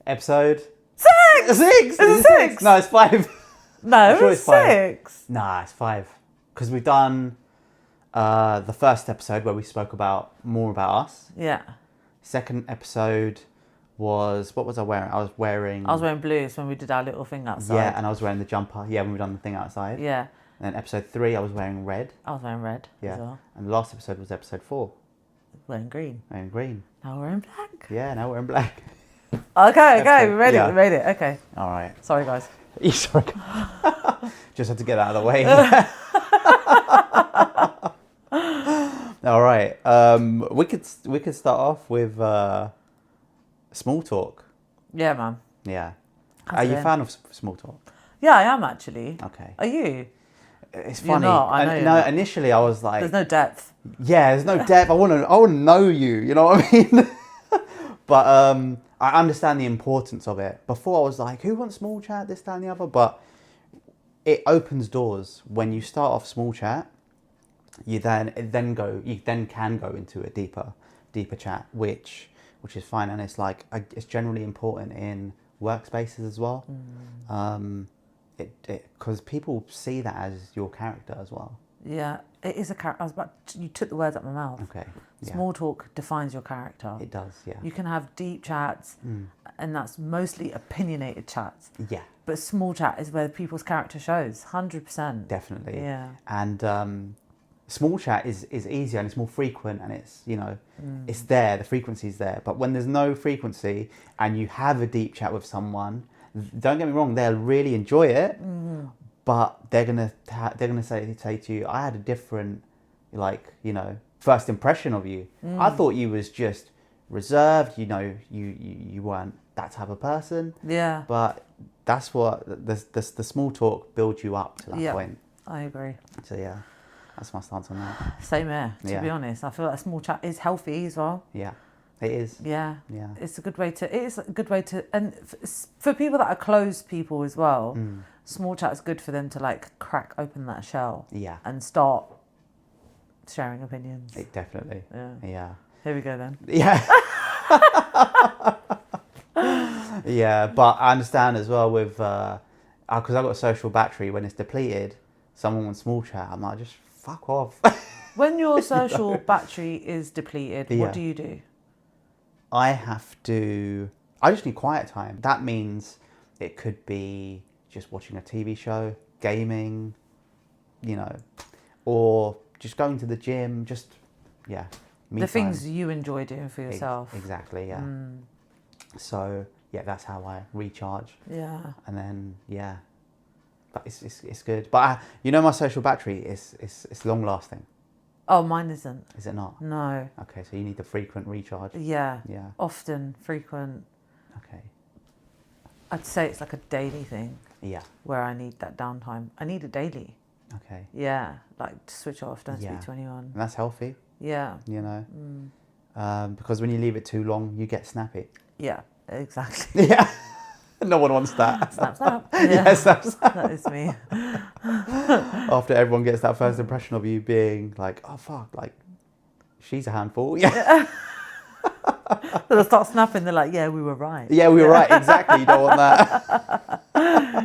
Episode 6! 6. Is it 6? No, it's 5. No, I'm sure it's it's 5. 6. Nah, it's 5. Because we've done the first episode where we spoke more about us. Yeah. Second episode was, what was I wearing? I was wearing blues when we did our little thing outside. Yeah, and I was wearing the jumper. Yeah, when we done the thing outside. Yeah. And then episode 3, I was wearing red. I was wearing red Yeah. as well. And the last episode was episode 4. Wearing green. Wearing green. Now we're in black. Yeah, now we're in black. Okay, we made yeah. it, we made it. Okay. All right. Sorry, guys. Sorry. Just had to get that out of the way. All right. We could start off with small talk. Yeah, man. Yeah. How's Are it you a been? fan of small talk? Yeah, I am actually. Okay. Are you? It's You're funny. not, I know you're not. Initially I was like, There's no depth. yeah, there's no depth. I want to know you. You know what I mean? But I understand the importance of it. Before I was like, who wants small chat, this, that, and the other? But it opens doors. When you start off small chat, you then can go into a deeper chat, which is fine, and it's like it's generally important in workspaces as well. Because people see that as your character as well. Yeah, it is a character. You took the words out of my mouth. Okay. Yeah. Small talk defines your character. It does, yeah. You can have deep chats, and that's mostly opinionated chats. Yeah. But small chat is where people's character shows, 100%. Definitely. Yeah. And small chat is easier and it's more frequent, and it's, it's there, the frequency's there. But when there's no frequency and you have a deep chat with someone, don't get me wrong, they'll really enjoy it, but they're gonna say to you, I had a different, first impression of you. I thought you was just reserved, you weren't that type of person. Yeah. But that's what the small talk builds you up to that point. I agree. So yeah, that's my stance on that. Same here, to be honest. I feel like small chat is healthy as well. Yeah, it is. Yeah. Yeah. It is a good way to, and for people that are closed people as well, small chat is good for them to crack open that shell. Yeah. And start sharing opinions. Definitely. Yeah. Yeah. Here we go then. Yeah. Yeah, but I understand as well with, because I've got a social battery, when it's depleted, someone wants small chat, I'm like, just fuck off. When your social battery is depleted, Yeah. what do you do? I just need quiet time. That means it could be just watching a TV show, gaming, or just going to the gym, me The time. things you enjoy doing for yourself. Exactly, yeah. So, yeah, that's how I recharge. Yeah. And then, yeah, but it's good. But my social battery is long lasting. Oh, mine isn't. Is it not? No. Okay, so you need the frequent recharge. Yeah. Yeah. Often, frequent. Okay. I'd say it's like a daily thing Yeah. where I need that downtime. I need it daily. Okay. Yeah. Like to switch off, don't Yeah. speak to anyone. And that's healthy, Yeah. because when you leave it too long, you get snappy. Yeah, exactly. Yeah. No one wants that. Snap, snap. Yeah, snap, snap. That is me. After everyone gets that first impression of you being like, oh fuck, like she's a handful. Yeah. So they start snapping, they're like, yeah, we were right. Yeah, we were right. Exactly. You don't want that.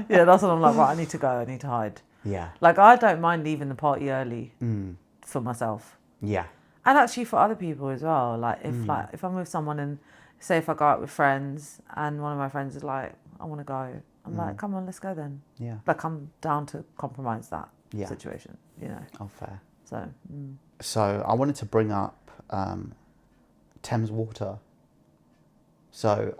Yeah, that's what I'm like, right, I need to go, I need to hide. Yeah. Like, I don't mind leaving the party early for myself. Yeah. And actually for other people as well. Like, if I'm with someone and say if I go out with friends and one of my friends is like, I want to go. I'm like, come on, let's go then. Yeah. Like, I'm down to compromise that Yeah. situation, Oh, fair. So. So I wanted to bring up Thames Water. So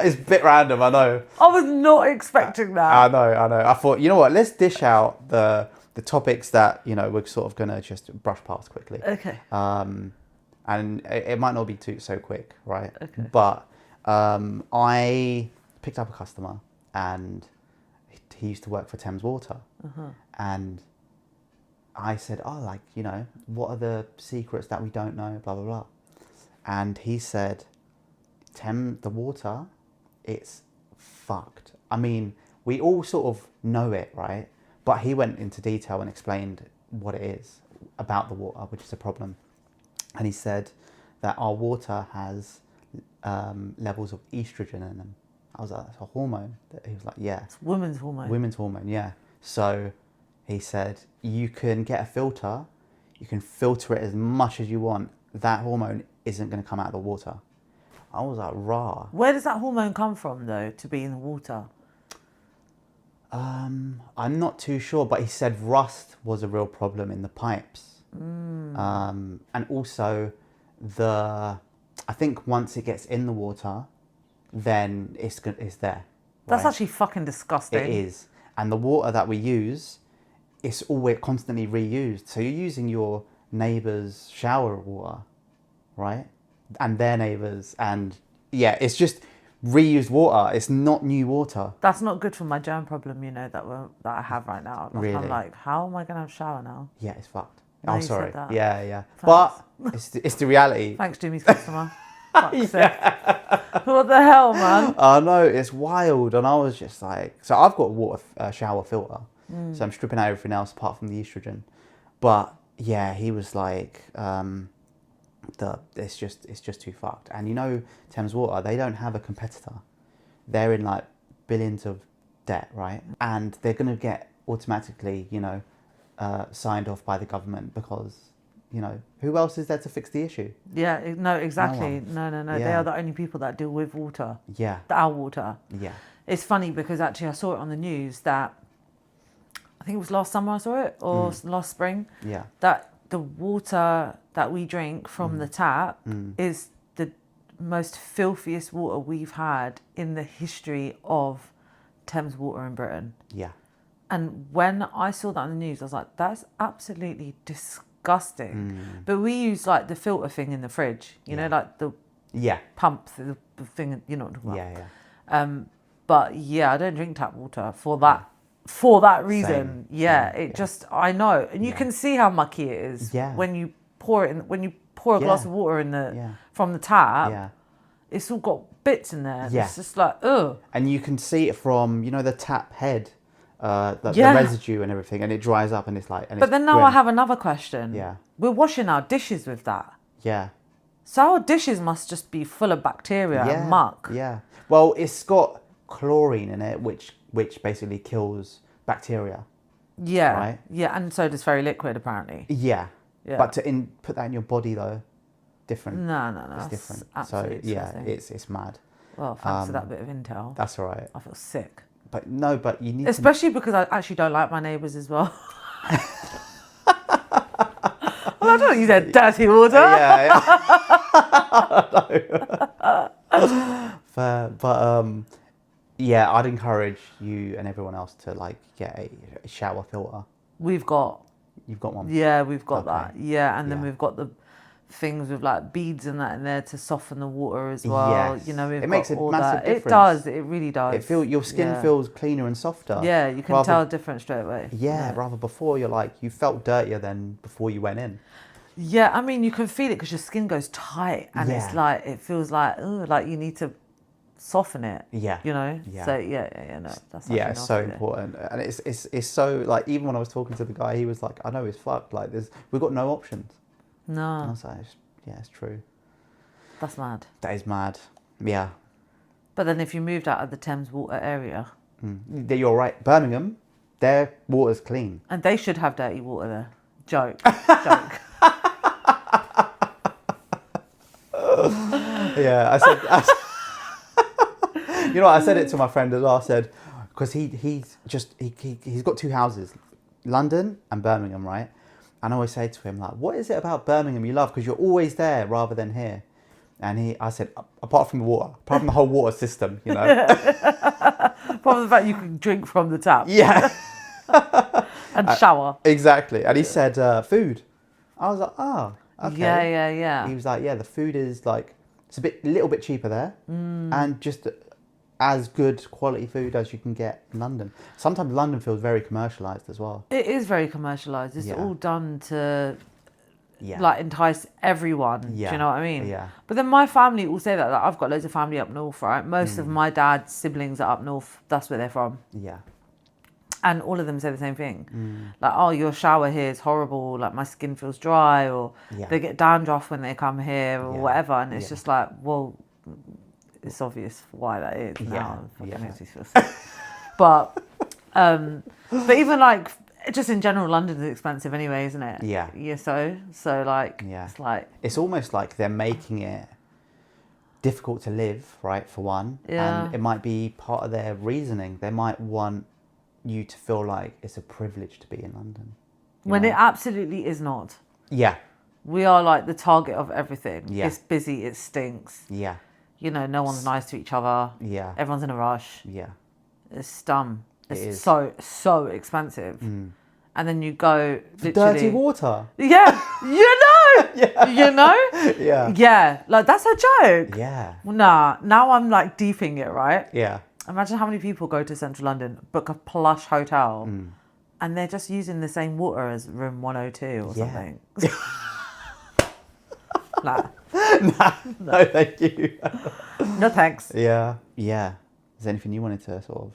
it's a bit random, I know. I was not expecting that. I know. I thought, you know what? Let's dish out the topics that we're sort of gonna just brush past quickly. Okay. And it might not be so quick, right? Okay. But I picked up a customer, and he used to work for Thames Water, and I said, oh, what are the secrets that we don't know, blah, blah, blah. And he said, the water, it's fucked. I mean, we all sort of know it, right? But he went into detail and explained what it is about the water, which is a problem. And he said that our water has levels of estrogen in them. I was like, that's a hormone. He was like, yeah. It's women's hormone. Women's hormone, yeah. So he said, you can get a filter, you can filter it as much as you want. That hormone isn't going to come out of the water. I was like, rah. Where does that hormone come from, though, to be in the water? I'm not too sure, but he said rust was a real problem in the pipes. And also I think once it gets in the water, then it's there. That's right? actually fucking disgusting. It is. And the water that we use, it's always constantly reused. So you're using your neighbour's shower water, right? And their neighbours. And yeah, it's just reused water. It's not new water. That's not good for my germ problem, that I have right now. Really? I'm like, how am I going to have a shower now? Yeah, it's fucked. Now Oh, you said sorry. that. Yeah. Thanks. But it's the reality. Thanks, Jimmy's customer. Fuck's sake. What the hell, man? I know, it's wild. And I was just like, so I've got a shower filter. So I'm stripping out everything else apart from the estrogen. But yeah, he was like, it's just too fucked. And Thames Water, they don't have a competitor. They're in like billions of debt, right? And they're going to get automatically, signed off by the government because, who else is there to fix the issue? Yeah, no, exactly. No No. They Yeah. are the only people that deal with water. Yeah. Our water. Yeah. It's funny because actually I saw it on the news that, I think it was last summer I saw it, or last spring, Yeah. that the water that we drink from the tap is the most filthiest water we've had in the history of Thames Water in Britain. Yeah. And when I saw that on the news, I was like, that's absolutely disgusting. But we use like the filter thing in the fridge, like the Yeah. pump, the thing, you know what I'm talking about. Yeah. But yeah, I don't drink tap water for that reason. Same. Yeah, Same. it just, I know. And you can see how mucky it is Yeah. when you pour it in, when you pour a glass of water in from the tap. Yeah. It's all got bits in there. Yeah. It's just like, ugh. And you can see it from, the tap head, the Yeah. residue and everything, and it dries up and it's like. And But it's then now grim. I have another question. Yeah. We're washing our dishes with that. Yeah. So our dishes must just be full of bacteria Yeah. and muck. Yeah. Well, it's got chlorine in it, which basically kills bacteria. Yeah. Right? Yeah, and so does Fairy Liquid apparently. Yeah. Yeah. But to put that in your body though, different. No. It's That's different. So absolutely yeah, disgusting. it's mad. Well, thanks for that bit of intel. That's all right. I feel sick. But no, but you need Especially because I actually don't like my neighbours as well. Well, I don't use their dirty water. Yeah. Fair, but yeah, I'd encourage you and everyone else to like get a shower filter. We've got, You've got one. yeah, we've got Okay. that. Yeah, and then Yeah. we've got the things with like beads and that in there to soften the water as well. Yes. We've It makes got a all massive that. It difference. does. It really does. Your skin Yeah. feels cleaner and softer. Yeah, you can rather- tell the difference straight away. Yeah, rather before you felt dirtier than before you went in. Yeah, I mean, you can feel it because your skin goes tight and it's Yeah. like, it feels like, like you need to soften it. Yeah. Yeah. So, yeah, no, that's Yeah, actually it's so nasty. important, and it's so like even when I was talking to the guy, he was like, "I know it's fucked. Like we've got no options." And I No, was like, "Yeah, it's true. that's mad. That is mad." Yeah, But then if you moved out of the Thames Water area, you're right. Birmingham, their water's clean. and they should have dirty water there. Joke. Joke. Yeah, I said you know what, I said it to my friend as well. I said, because he's got two houses, London and Birmingham, right? And I always say to him, like, what is it about Birmingham you love? Because you're always there rather than here. And I said, apart from the water, apart from the whole water system, Apart from the fact you can drink from the tap Yeah, and shower. exactly. And he said, food. I was like, oh, okay. Yeah. He was like, yeah, the food is like, it's a little bit cheaper there, and just as good quality food as you can get in London. Sometimes London feels very commercialised as well. It is very commercialised. It's Yeah. all done to Yeah. like entice everyone. Yeah. Do you know what I mean? Yeah. But then my family will say that. Like, I've got loads of family up north, right? Most of my dad's siblings are up north. That's where they're from. Yeah. And all of them say the same thing. Like, oh, your shower here is horrible. Like, my skin feels dry. Or Yeah. they get dandruff when they come here or Yeah. whatever. And it's Yeah. just like, well, it's obvious why that is. Now Yeah. makes me feel sick. But even like just in general, London is expensive anyway, isn't it? Yeah. Yeah. So like it's like it's almost like they're making it difficult to live, right? For one, Yeah. and it might be part of their reasoning. They might want you to feel like it's a privilege to be in London. When it absolutely is not. Yeah. We are like the target of everything. Yeah. It's busy, it stinks. Yeah. You know, no one's nice to each other. Yeah. Everyone's in a rush. Yeah. It's dumb. It It's is. so expensive. And then you go literally, Dirty water. Yeah, you know. Yeah. You know? Yeah. Yeah. Like that's a joke. Yeah. Nah. Now I'm like deeping it, right? Yeah. Imagine how many people go to Central London, book a plush hotel, and they're just using the same water as room 102 or something. Nah. No, thank you. No thanks. Yeah. Yeah. Is there anything you wanted to sort of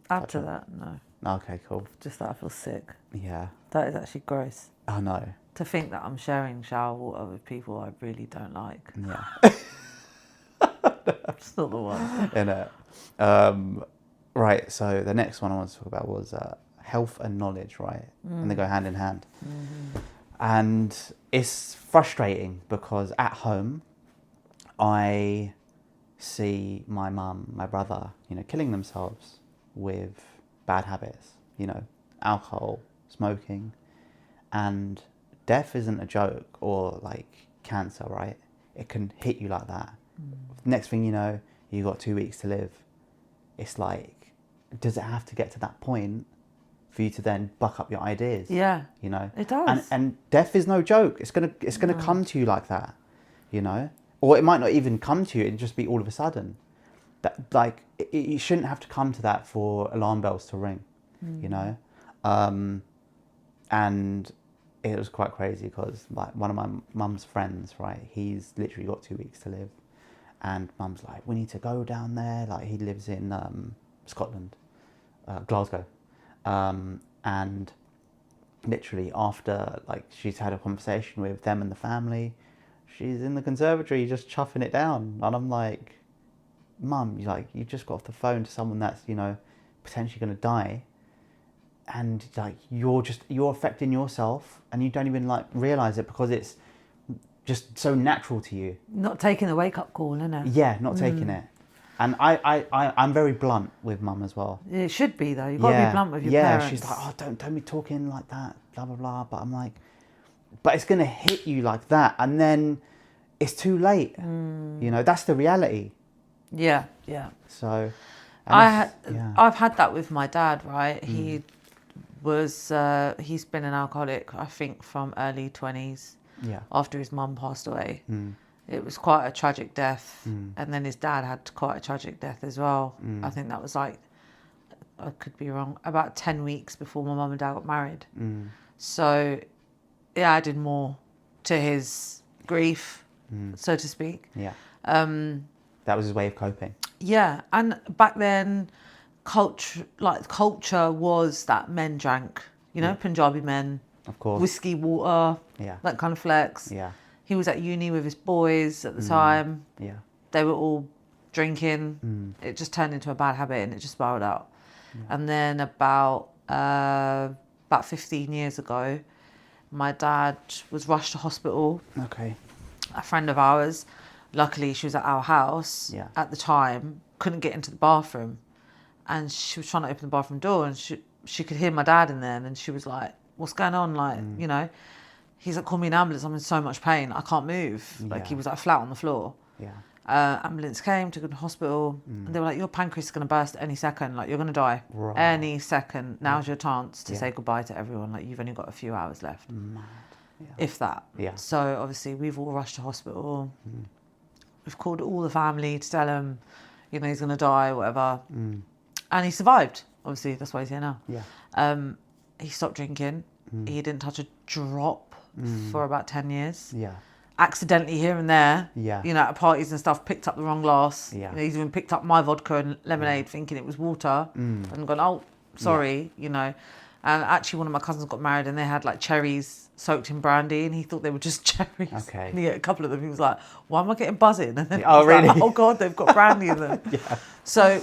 Add to that, no. Okay, cool. Just that I feel sick. Yeah. That is actually gross. Oh no. To think that I'm sharing shower water with people I really don't like. Yeah. It's not the one. In it. Right, so the next one I want to talk about was health and knowledge, right? And they go hand in hand. And it's frustrating because at home, I see my mum, my brother, killing themselves with bad habits, alcohol, smoking, and death isn't a joke, or like cancer, right? It can hit you like that. Next thing you know, you got 2 weeks to live. It's like, does it have to get to that point for you to then buck up your ideas? Yeah. It does. And death is no joke. It's gonna come to you like that, or it might not even come to you. It'd just be all of a sudden. That like you shouldn't have to come to that for alarm bells to ring, and it was quite crazy because like one of my mum's friends, right? He's literally got 2 weeks to live, and mum's like, we need to go down there. Like he lives in Scotland, Glasgow, and literally after like she's had a conversation with them and the family, she's in the conservatory just chuffing it down, and I'm like, Mum, you just got off the phone to someone that's potentially going to die, and like you're affecting yourself, and you don't even like realize it because it's just so natural to you. Not taking the wake up call, innit? Yeah, not taking it. And I'm very blunt with Mum as well. It should be though. You've got to be blunt with your parents. Yeah, she's like, oh, don't be talking like that, blah blah blah. But I'm like, but it's gonna hit you like that, and then it's too late. That's the reality. Yeah. So, I've had that with my dad, right? He was he's been an alcoholic, I think, from early 20s. Yeah. After his mum passed away. It was quite a tragic death, and then his dad had quite a tragic death as well. I think that was like, I could be wrong, about 10 weeks before my mum and dad got married. So it added more to his grief, so to speak. Yeah. That was his way of coping. Yeah, and back then, culture was that men drank, Punjabi men, of course, whiskey, water, that kind of flex. Yeah. He was at uni with his boys at the time. Yeah. They were all drinking. It just turned into a bad habit and it just spiraled out. Yeah. And then about 15 years ago, my dad was rushed to hospital. Okay. A friend of ours, luckily she was at our house at the time, couldn't get into the bathroom. And she was trying to open the bathroom door and she could hear my dad in there, and then she was like, what's going on? Like, he's like, call me an ambulance. I'm in so much pain. I can't move. Like, he was like flat on the floor. Yeah. Ambulance came, took him to hospital. And they were like, your pancreas is going to burst any second. Like, you're going to die. Right. Any second. Now's your chance to say goodbye to everyone. Like, you've only got a few hours left. Mad. Yeah. If that. Yeah. So, obviously, we've all rushed to hospital. We've called all the family to tell him, he's going to die, whatever. And he survived. Obviously, that's why he's here now. Yeah. He stopped drinking. He didn't touch a drop for about 10 years. Yeah. Accidentally here and there. Yeah. At parties and stuff, picked up the wrong glass. Yeah. He's even picked up my vodka and lemonade thinking it was water. And gone, oh, sorry, And actually, one of my cousins got married and they had like cherries soaked in brandy, and he thought they were just cherries. Okay. And he ate a couple of them. He was like, "Why am I getting buzzing?" And then Oh, he was really? like, "Oh God, they've got brandy in them." Yeah. So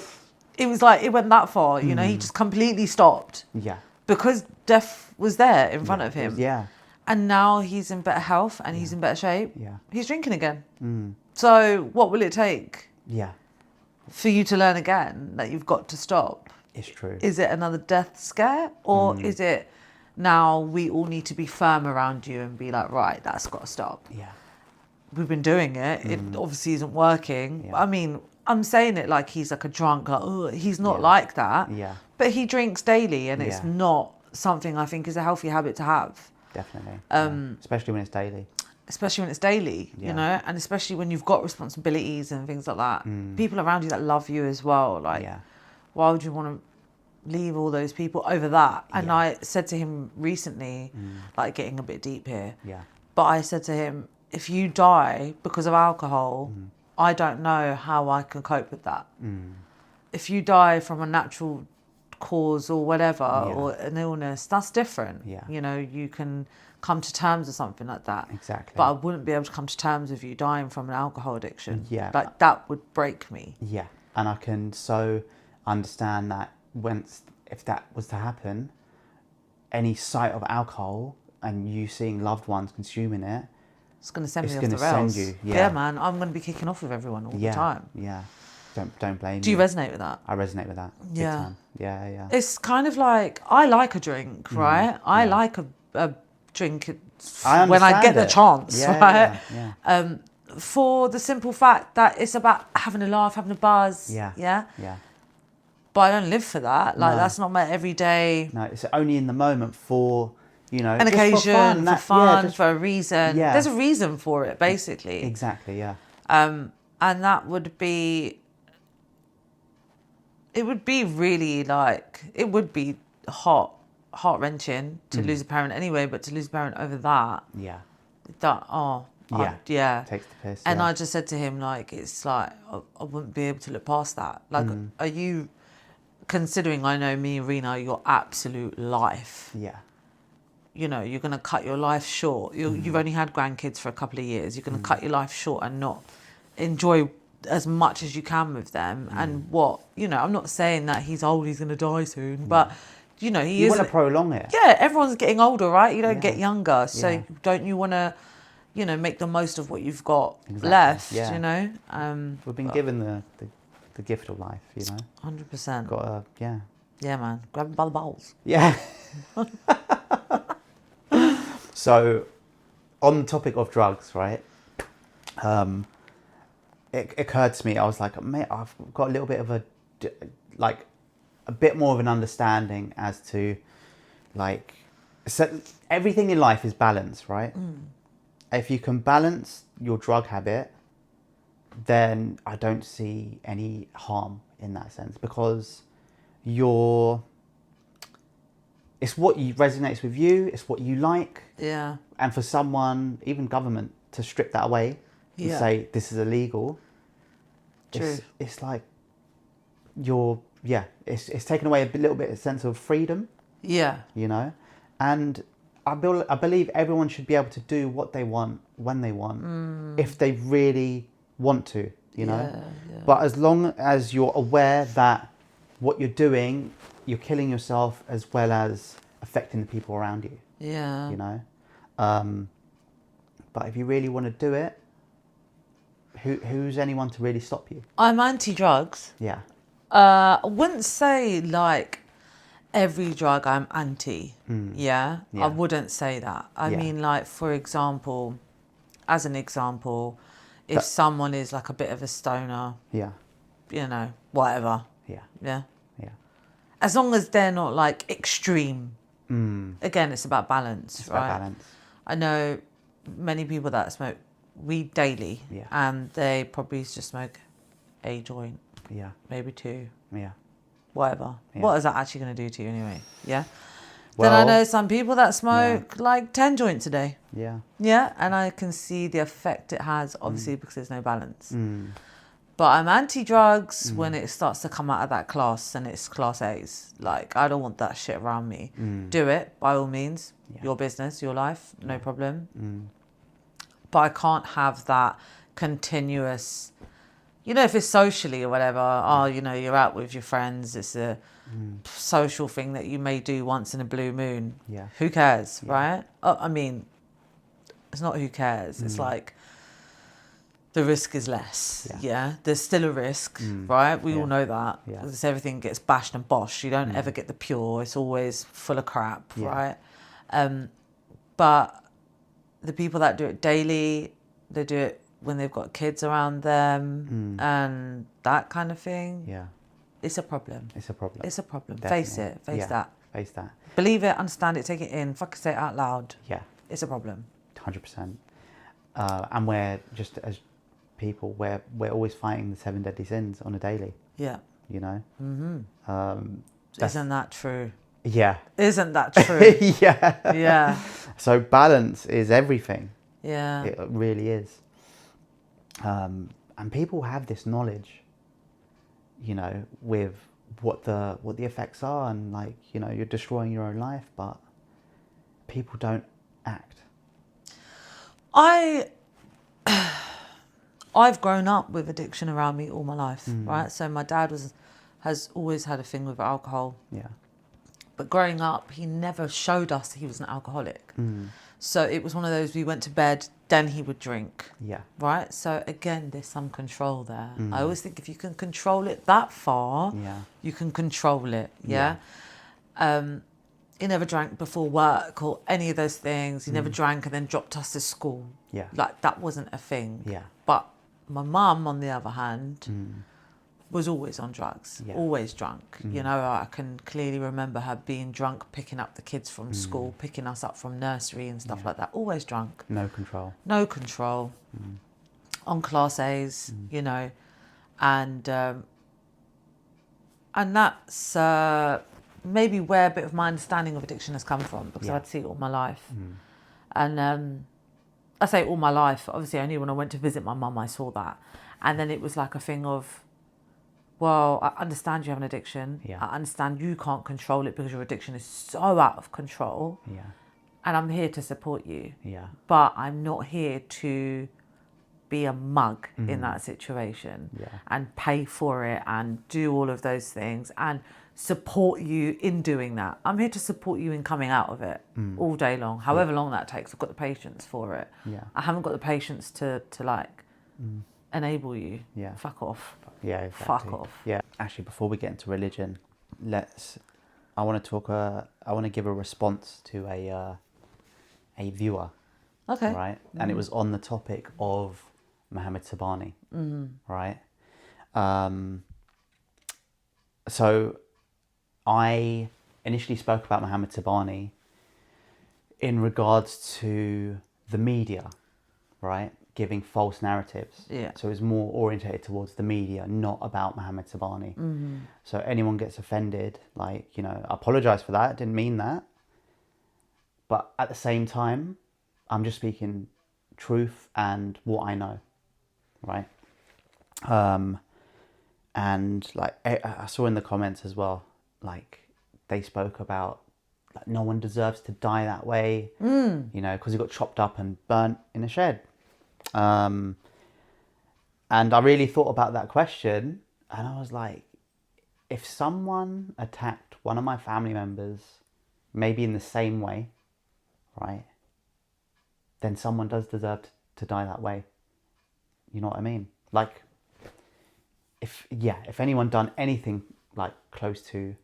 it was like it went that far. You know, he just completely stopped Yeah. because death was there in front Yeah, of him. Yeah. And now he's in better health and he's in better shape. Yeah. He's drinking again. So what will it take Yeah. for you to learn again that you've got to stop? It's true. Is it another death scare, or is it now we all need to be firm around you and be like, right, that's got to stop? Yeah. We've been doing it. It obviously isn't working. Yeah. I mean, I'm saying it like he's like a drunk, like, oh, he's not Yeah. like that. Yeah. But he drinks daily, and it's Yeah. not something I think is a healthy habit to have. Definitely. Yeah. Especially when it's daily. Especially when it's daily, Yeah. you know, and especially when you've got responsibilities and things like that. People around you that love you as well. Like, Yeah. why would you want to leave all those people over that? And Yeah. I said to him recently, like getting a bit deep here, Yeah. but I said to him, if you die because of alcohol, I don't know how I can cope with that. If you die from a natural cause or whatever, or an illness, that's different. Yeah. You know, you can come to terms with something like that. Exactly. But I wouldn't be able to come to terms with you dying from an alcohol addiction. Yeah. Like, that would break me. Yeah. And I can so understand that if that was to happen, any sight of alcohol and you seeing loved ones consuming it, It's going to send It's me off the gonna rails. send you, Yeah, yeah. man. I'm going to be kicking off with everyone all yeah. the time. Yeah. Don't blame Do you resonate with that? I resonate with that. Big Yeah. time. Yeah. Yeah. It's kind of like, I like a drink, right? I like a drink I when I get understand the it. chance, Yeah, right? yeah. For the simple fact that it's about having a laugh, having a buzz. Yeah. Yeah. Yeah. But I don't live for that. Like, No. that's not my everyday. No, it's only in the moment for, An just occasion, for for fun. fun, for a reason. Yeah. There's a reason for it, basically. Exactly, yeah. And that would be, it would be really like, it would be heart-wrenching to lose a parent anyway, but to lose a parent over that, Yeah. yeah. Takes the piss. And yeah. I just said to him, like, it's like, I wouldn't be able to look past that. Like, are you, considering I know me and Rena are your absolute life, Yeah. you know, you're going to cut your life short. You've only had grandkids for a couple of years. You're going to cut your life short and not enjoy as much as you can with them. And I'm not saying that he's old, he's going to die soon, but, he You is. want to prolong it. Yeah, everyone's getting older, right? You don't Yeah. get younger. So Yeah. don't you want to, make the most of what you've got Exactly. left, Yeah. We've been given the gift of life, 100%. Got to, Yeah, man. Grab him by the balls. Yeah. So, on the topic of drugs, right? It occurred to me, I was like, mate, I've got a little bit of a bit more of an understanding as to, so everything in life is balance, right? If you can balance your drug habit, then I don't see any harm in that sense, because it's what resonates with you, it's what you like. Yeah. And for someone, even government, to strip that away and say this is illegal, True. it's like it's taken away a little bit of sense of freedom, Yeah. and I believe everyone should be able to do what they want when they want, if they really want to, Yeah. But as long as you're aware that what you're doing, you're killing yourself as well as affecting the people around you. Yeah. But if you really want to do it, who's anyone to really stop you? I'm anti-drugs. Yeah. I wouldn't say like every drug I'm anti. Yeah. Yeah. I wouldn't say that. I mean, like, for example, if someone is like a bit of a stoner, Yeah. whatever. Yeah. Yeah. Yeah. As long as they're not like extreme. Again, it's about balance, It's right? about balance. I know many people that smoke weed daily, Yeah. and they probably just smoke a joint, Yeah. maybe two, Yeah. whatever. Yeah. What is that actually going to do to you anyway? Yeah. Then I know some people that smoke like 10 joints a day. Yeah. Yeah, and I can see the effect it has, obviously, because there's no balance. But I'm anti-drugs when it starts to come out of that class and it's class A's. Like, I don't want that shit around me. Do it, by all means. Yeah. Your business, your life, no problem. But I can't have that continuous, you know, if it's socially or whatever, oh, you know, you're out with your friends, it's a social thing that you may do once in a blue moon. Yeah. Who cares, right? I mean, it's not who cares. It's like, the risk is less. Yeah. There's still a risk, right? We all know that. Yeah. Because everything gets bashed and bosh. You don't ever get the pure. It's always full of crap, right? But the people that do it daily, they do it when they've got kids around them and that kind of thing. Yeah. It's a problem. It's a problem. It's a problem. Definitely. Face it. Face that. Face that. Believe it, understand it, take it in, fucking say it out loud. Yeah. It's a problem. 100%. And we're just as people, we're always fighting the 7 deadly sins on a daily. Yeah. You know. Isn't that true? Yeah. Isn't that true? Yeah. Yeah. So balance is everything. Yeah. It really is. And people have this knowledge, you know, with what the effects are, and like, you know, you're destroying your own life, but people don't act. I've grown up with addiction around me all my life, right? So my dad has always had a thing with alcohol. Yeah. But growing up, he never showed us he was an alcoholic. So it was one of those, we went to bed, then he would drink. Yeah. Right? So again, there's some control there. I always think if you can control it that far, you can control it. Yeah. He never drank before work or any of those things. He never drank and then dropped us to school. Yeah. Like, that wasn't a thing. Yeah. But my mum, on the other hand, was always on drugs, always drunk. You know, I can clearly remember her being drunk, picking up the kids from school, picking us up from nursery and stuff like that. Always drunk. No control. No control. On class A's, you know. And that's maybe where a bit of my understanding of addiction has come from, because I'd see it all my life. And I say all my life, obviously only when I went to visit my mum I saw that. And then it was like a thing of, well, I understand you have an addiction. I understand you can't control it because your addiction is so out of control. And I'm here to support you. But I'm not here to be a mug in that situation and pay for it and do all of those things and support you in doing that. I'm here to support you in coming out of it all day long, however long that takes. I've got the patience for it. I haven't got the patience to like enable you. Fuck off. Yeah, exactly. Fuck off. Yeah. Actually, before we get into religion, I want to give a response to a viewer. Okay. Right? And it was on the topic of Mohammed Tabani. Right? So I initially spoke about Mohammed Tabani in regards to the media, right? Giving false narratives. So it was more orientated towards the media, not about Mohammed Tabani. So anyone gets offended, like, you know, I apologise for that, didn't mean that. But at the same time, I'm just speaking truth and what I know, right? And like I saw in the comments as well, like they spoke about like no one deserves to die that way, you know, because he got chopped up and burnt in a shed. And I really thought about that question, and I was like, if someone attacked one of my family members, maybe in the same way, right, then someone does deserve to die that way. You know what I mean? Like, if anyone done anything like close to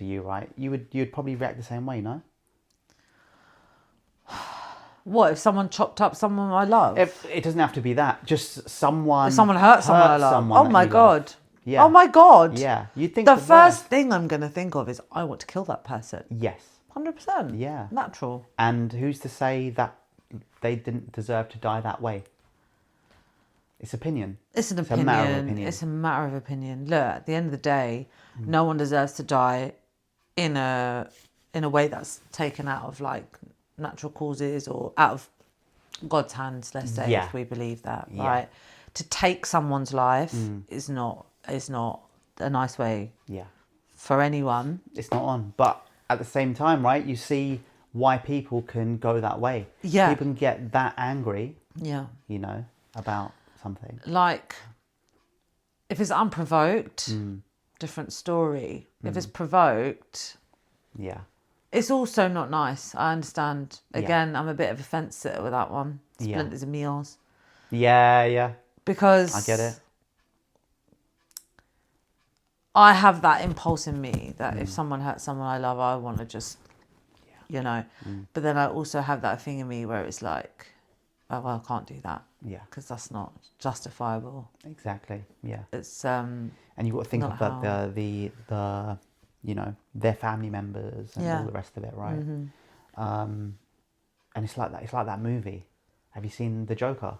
you, right, you'd probably react the same way, no? What, if someone chopped up someone I love? If it doesn't have to be that, just someone. If someone hurt someone I love. Oh my God. Yeah. Oh my God. Yeah. You think the first thing I'm going to think of is I want to kill that person. Yes. 100%. Yeah. Natural. And who's to say that they didn't deserve to die that way? It's opinion. It's a matter of opinion. It's a matter of opinion. Look, at the end of the day, no one deserves to die in a way that's taken out of like natural causes or out of God's hands, let's say, if we believe that, right? to take someone's life is not a nice way Yeah. for anyone. It's not on. But at the same time, right, you see why people can go that way. Yeah. People can get that angry, Yeah. you know, about something. Like, if it's unprovoked, different story. If it's provoked, Yeah. it's also not nice. I understand. Yeah. Again, I'm a bit of a fence sitter with that one. Yeah. Splinters and meals. Yeah. Because I get it. I have that impulse in me that if someone hurts someone I love, I want to just, you know. But then I also have that thing in me where it's like, oh, well, I can't do that. Yeah. Because that's not justifiable. Exactly. Yeah. It's And you've got to think not about how- the you know, their family members and Yeah. all the rest of it, right? And it's like that. It's like that movie. Have you seen The Joker?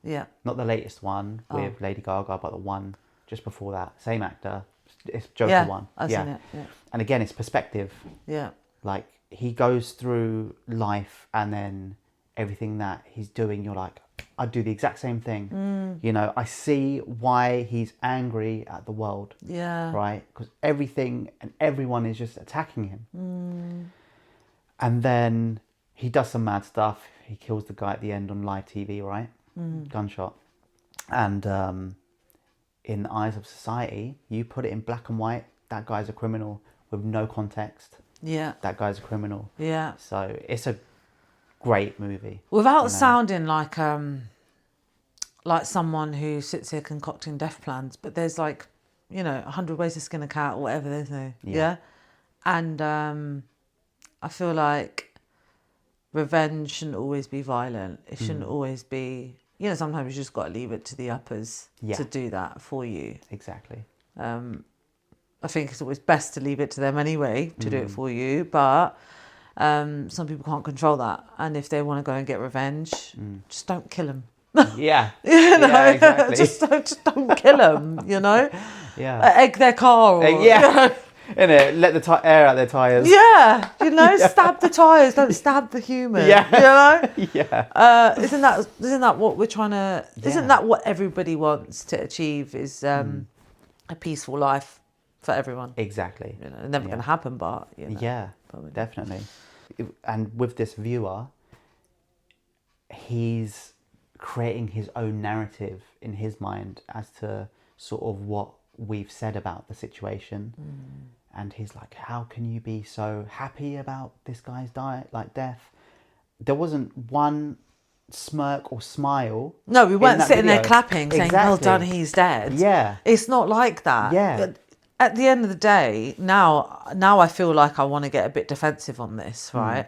yeah. Not the latest one with Lady Gaga, but the one just before that. Same actor. It's Joker Yeah, one. I've seen it. Yeah. And again, it's perspective. Yeah. Like, he goes through life and then everything that he's doing, you're like, I'd do the exact same thing. You know, I see why he's angry at the world. Yeah. Right? Because everything and everyone is just attacking him. And then he does some mad stuff. He kills the guy at the end on live TV, right? Gunshot. And in the eyes of society, you put it in black and white, that guy's a criminal with no context. Yeah. That guy's a criminal. Yeah. So it's a great movie. Without sounding like someone who sits here concocting death plans, but there's like, you know, 100 ways to skin a cat or whatever, there's no. Yeah. And I feel like revenge shouldn't always be violent. It shouldn't always be, you know, sometimes you just got to leave it to the uppers to do that for you. Exactly. I think it's always best to leave it to them anyway to do it for you, but some people can't control that. And if they want to go and get revenge, just don't kill them. Yeah. You know, Yeah, exactly. just don't kill them. You know, Yeah. egg their car. Or, Yeah. Innit? Let the air out their tyres. Yeah, you know, stab the tyres. Don't stab the human. Yeah. You know. Yeah. Isn't that what we're trying to? Isn't that what everybody wants to achieve? Is a peaceful life for everyone. Exactly. You know, it's never going to happen, but you know, Yeah, probably. definitely. And with this viewer, he's creating his own narrative in his mind as to sort of what we've said about the situation. And he's like, how can you be so happy about this guy's death? There wasn't one smirk or smile. No, we weren't that sitting there video. clapping, saying, "Well Exactly. done, he's dead." Yeah. It's not like that. Yeah. But at the end of the day, now I feel like I want to get a bit defensive on this, right?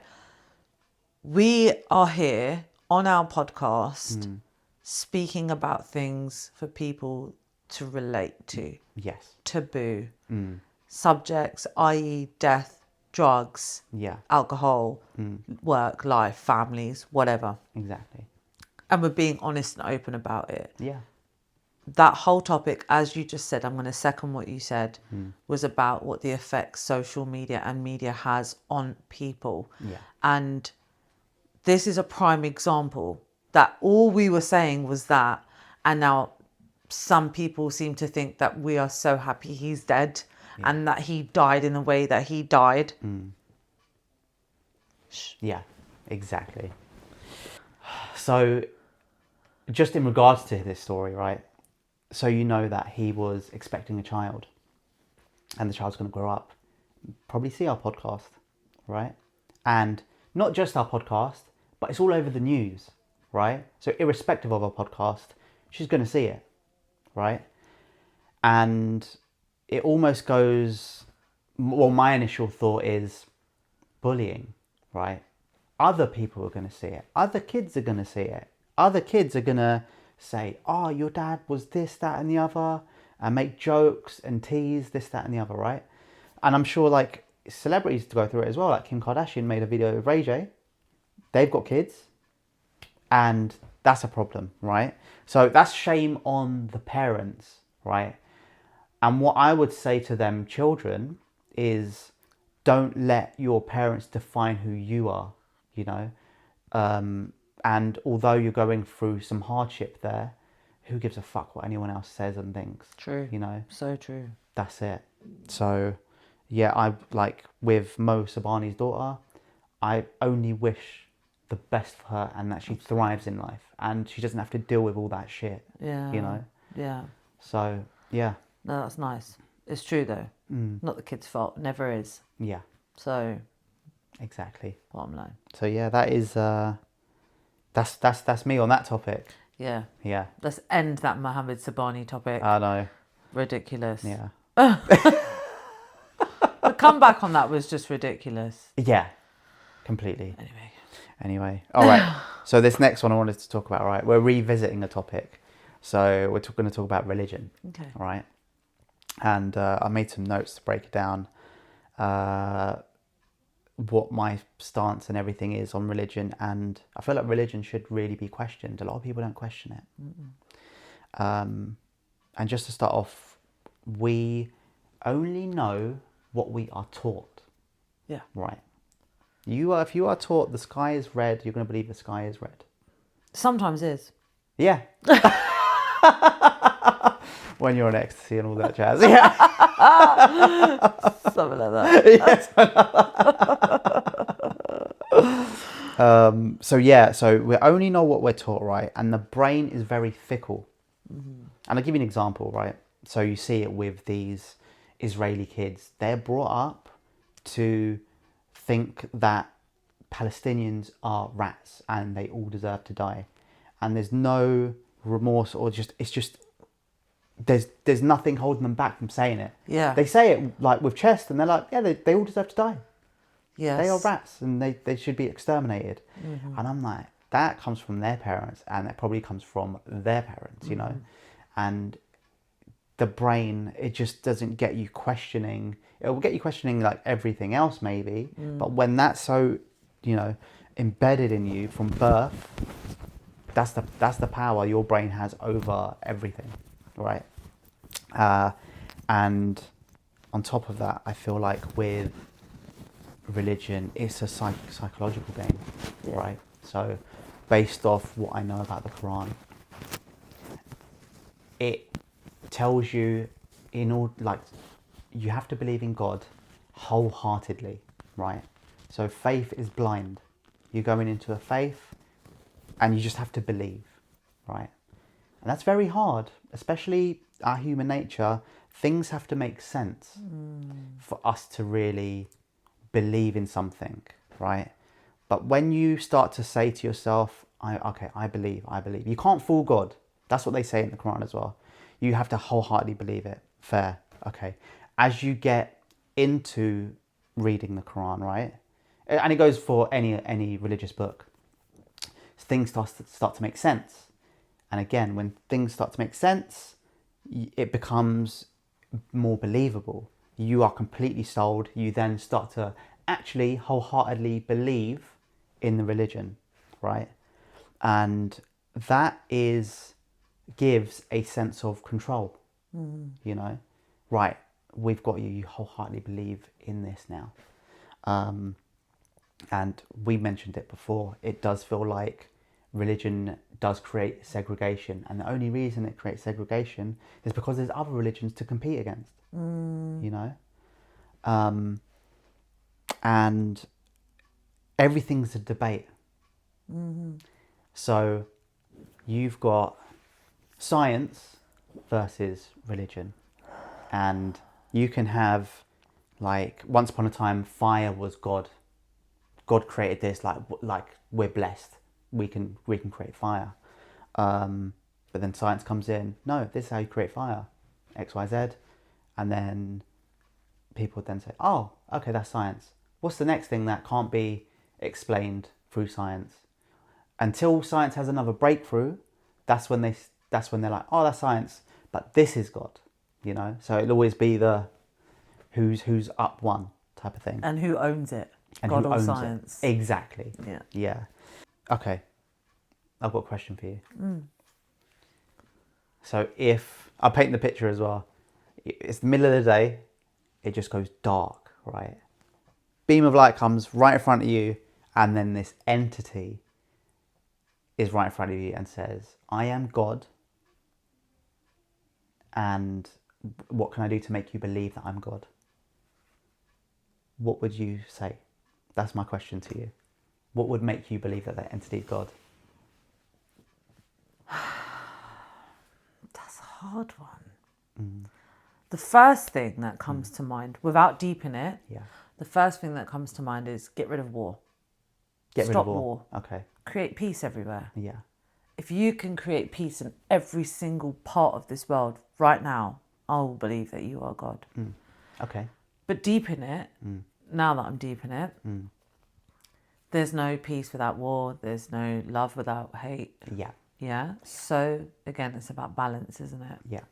We are here on our podcast speaking about things for people to relate to. Yes. Taboo. Subjects, i.e. death, drugs, Yeah. alcohol, work, life, families, whatever. Exactly. And we're being honest and open about it. Yeah. That whole topic, as you just said, I'm going to second what you said, was about what the effects social media and media has on people. Yeah. And this is a prime example that all we were saying was that, and now some people seem to think that we are so happy he's dead and that he died in the way that he died. Yeah, exactly. So, just in regards to this story, right? So you know that he was expecting a child and the child's going to grow up, probably see our podcast, right? And not just our podcast, but it's all over the news, right? So irrespective of our podcast, she's going to see it, right? And it almost goes, well, my initial thought is bullying, right? Other people are going to see it. Other kids are going to see it. Other kids are going to say, oh, your dad was this, that, and the other, and make jokes and tease this, that, and the other, right? And I'm sure, like, celebrities to go through it as well. Like Kim Kardashian made a video with Ray J. They've got kids, and that's a problem, right? So that's shame on the parents, right? And what I would say to them children is, don't let your parents define who you are, you know? And although you're going through some hardship there, who gives a fuck what anyone else says and thinks? True. You know, So true. that's it. So, yeah, I like with Mo Sabani's daughter, I only wish the best for her and that she thrives in life and she doesn't have to deal with all that shit. Yeah. You know? Yeah. So, yeah. No, that's nice. It's true though. Not the kid's fault. Never is. Yeah. So, exactly. bottom line. So yeah, that is that's me on that topic. Yeah. Yeah. Let's end that Mohammed Sabani topic. I know. Ridiculous. Yeah. The comeback on that was just ridiculous. Yeah. Completely. Anyway. All right. So this next one I wanted to talk about, right? We're revisiting a topic. So we're going to talk about religion. Okay. All right. And I made some notes to break it down. What my stance and everything is on religion, and I feel like religion should really be questioned. A lot of people don't question it. And just to start off, we only know what we are taught. Yeah. Right. If you are taught the sky is red, you're going to believe the sky is red. Sometimes is. Yeah. When you're on ecstasy and all that jazz. Yeah. Something like that. Yes. So we only know what we're taught, right? And the brain is very fickle. And I'll give you an example, right? So you see it with these Israeli kids. They're brought up to think that Palestinians are rats and they all deserve to die. And there's no remorse or there's nothing holding them back from saying it. Yeah. They say it like with chest and they're like, yeah, they all deserve to die. Yes. They are rats and they should be exterminated. And I'm like, that comes from their parents and it probably comes from their parents, you know? And the brain, it just doesn't get you questioning. It will get you questioning like everything else maybe. But when that's so, you know, embedded in you from birth, that's the power your brain has over everything, right? And on top of that, I feel like with religion, it's a psychological game, right? So based off what I know about the Quran, it tells you you have to believe in God wholeheartedly, right? So faith is blind. You're going into a faith and you just have to believe, right? And that's very hard, especially our human nature. Things have to make sense for us to really believe in something, right? But when you start to say to yourself, I believe. You can't fool God. That's what they say in the Quran as well. You have to wholeheartedly believe it. Fair. Okay. As you get into reading the Quran, right? And it goes for any religious book. Things start to make sense. And again, when things start to make sense, it becomes more believable. You are completely sold. You then start to actually wholeheartedly believe in the religion, right? And that gives a sense of control, you know? Right, we've got you. You wholeheartedly believe in this now. And we mentioned it before. It does feel like religion does create segregation, and the only reason it creates segregation is because there's other religions to compete against, you know? And everything's a debate. So you've got science versus religion, and you can have, like, once upon a time fire was God created this, like we're blessed, we can create fire, but then science comes in, no, this is how you create fire, XYZ, and then people would then say, oh, okay, that's science. What's the next thing that can't be explained through science? Until science has another breakthrough, that's when they're like, oh, that's science, but this is God, you know? So it'll always be the who's up one type of thing. And who owns it? And God who or owns science? it. Exactly. Yeah. Yeah. Okay. I've got a question for you. So if I paint the picture as well, it's the middle of the day, it just goes dark, right? Beam of light comes right in front of you, and then this entity is right in front of you and says, I am God, and what can I do to make you believe that I'm God? What would you say? That's my question to you. What would make you believe that entity is God? That's a hard one. The first thing that comes to mind, without deep in it, Yeah. the first thing that comes to mind is get rid of war. Get rid Stop of war. war. Okay. Create peace everywhere. Yeah. If you can create peace in every single part of this world right now, I will believe that you are God. Okay. But deep in it, now that I'm deep in it, there's no peace without war. There's no love without hate. Yeah. Yeah. So again, it's about balance, isn't it? Yeah.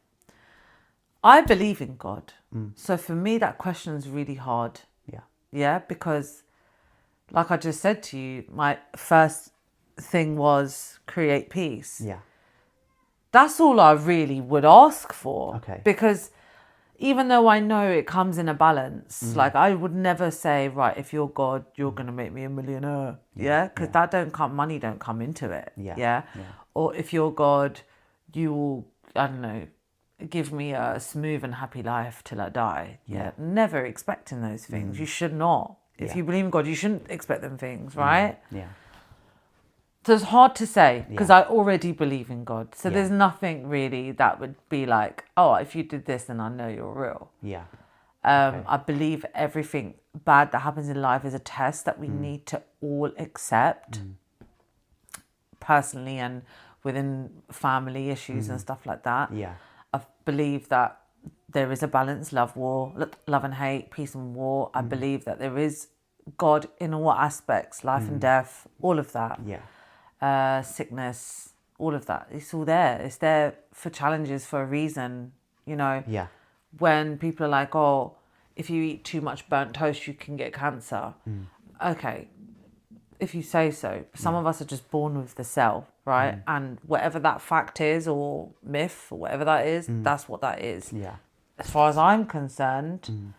I believe in God. So for me, that question's really hard. Yeah. Yeah. Because like I just said to you, my first thing was create peace. Yeah. That's all I really would ask for. Okay. Because even though I know it comes in a balance, like I would never say, right, if you're God, you're going to make me a millionaire. Yeah. Because money don't come into it. Yeah. Yeah. Yeah. Or if you're God, you will, I don't know, give me a smooth and happy life till I die. Yeah. Never expecting those things. You should not. If you believe in God, you shouldn't expect them things, right? Yeah. So it's hard to say because Yeah. I already believe in God. So there's nothing really that would be like, oh, if you did this, then I know you're real. Yeah. I believe everything bad that happens in life is a test that we need to all accept personally and within family issues and stuff like that. Yeah. I believe that there is a balance, love and hate, peace and war. I believe that there is God in all aspects, life and death, all of that. Yeah. Sickness, all of that. It's all there. It's there for challenges for a reason, you know. Yeah. When people are like, oh, if you eat too much burnt toast, you can get cancer. Okay, if you say so. Some of us are just born with the cell, right? And whatever that fact is or myth or whatever that is, that's what that is. Yeah. As far as I'm concerned,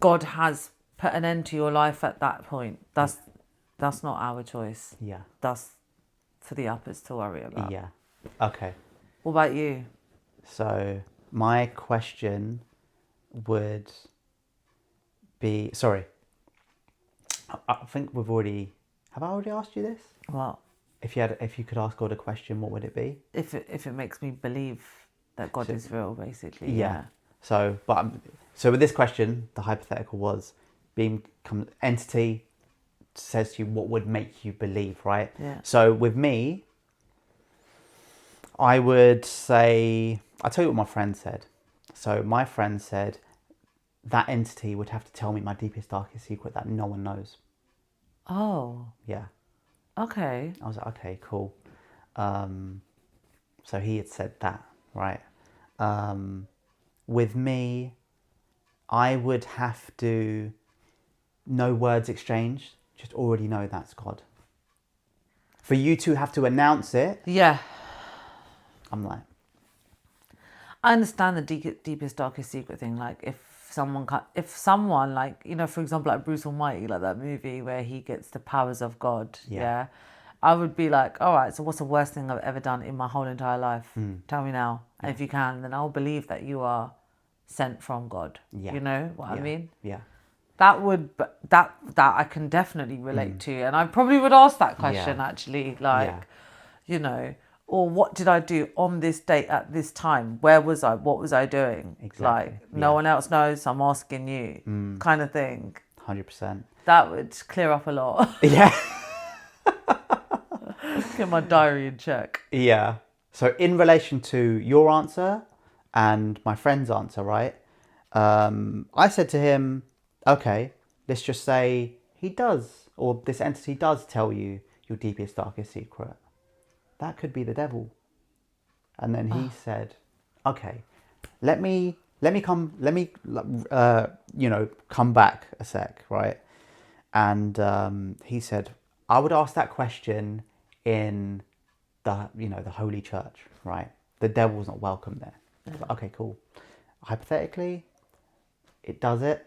God has put an end to your life at that point. That's not our choice. Yeah. That's for the uppers to worry about. Yeah. Okay. What about you? So my question would be, sorry, I think have I already asked you this? Well, If you could ask God a question, what would it be? if it makes me believe that God is real, basically. Yeah. So with this question, the hypothetical was entity says to you what would make you believe, right? Yeah. So with me, I would say, I'll tell you what my friend said. So my friend said that entity would have to tell me my deepest, darkest secret that no one knows. Oh, Yeah. okay. I was like, okay, cool. So he had said that, right? With me, I would have to, no words exchanged, just already know that's God. For you to have to announce it, Yeah. I'm like, I understand the deepest, darkest secret thing. Like if someone like, you know, for example, like Bruce Almighty, like that movie where he gets the powers of God. Yeah. I would be like, all right, so what's the worst thing I've ever done in my whole entire life? Tell me now. And if you can, then I'll believe that you are sent from God. Yeah. You know what I mean? Yeah. That I can definitely relate to. And I probably would ask that question actually, like, you know, or what did I do on this date at this time? Where was I? What was I doing? Exactly. Like, no one else knows, I'm asking you, kind of thing. 100%. That would clear up a lot. Yeah. Get my diary in check. Yeah. So in relation to your answer and my friend's answer, right? I said to him, okay, let's just say he does, or this entity does tell you your deepest, darkest secret. That could be the devil. And then he said, okay, let me come back a sec, right? And he said, I would ask that question in the holy church, right? The devil's not welcome there. I was like, okay, cool. Hypothetically, it does it,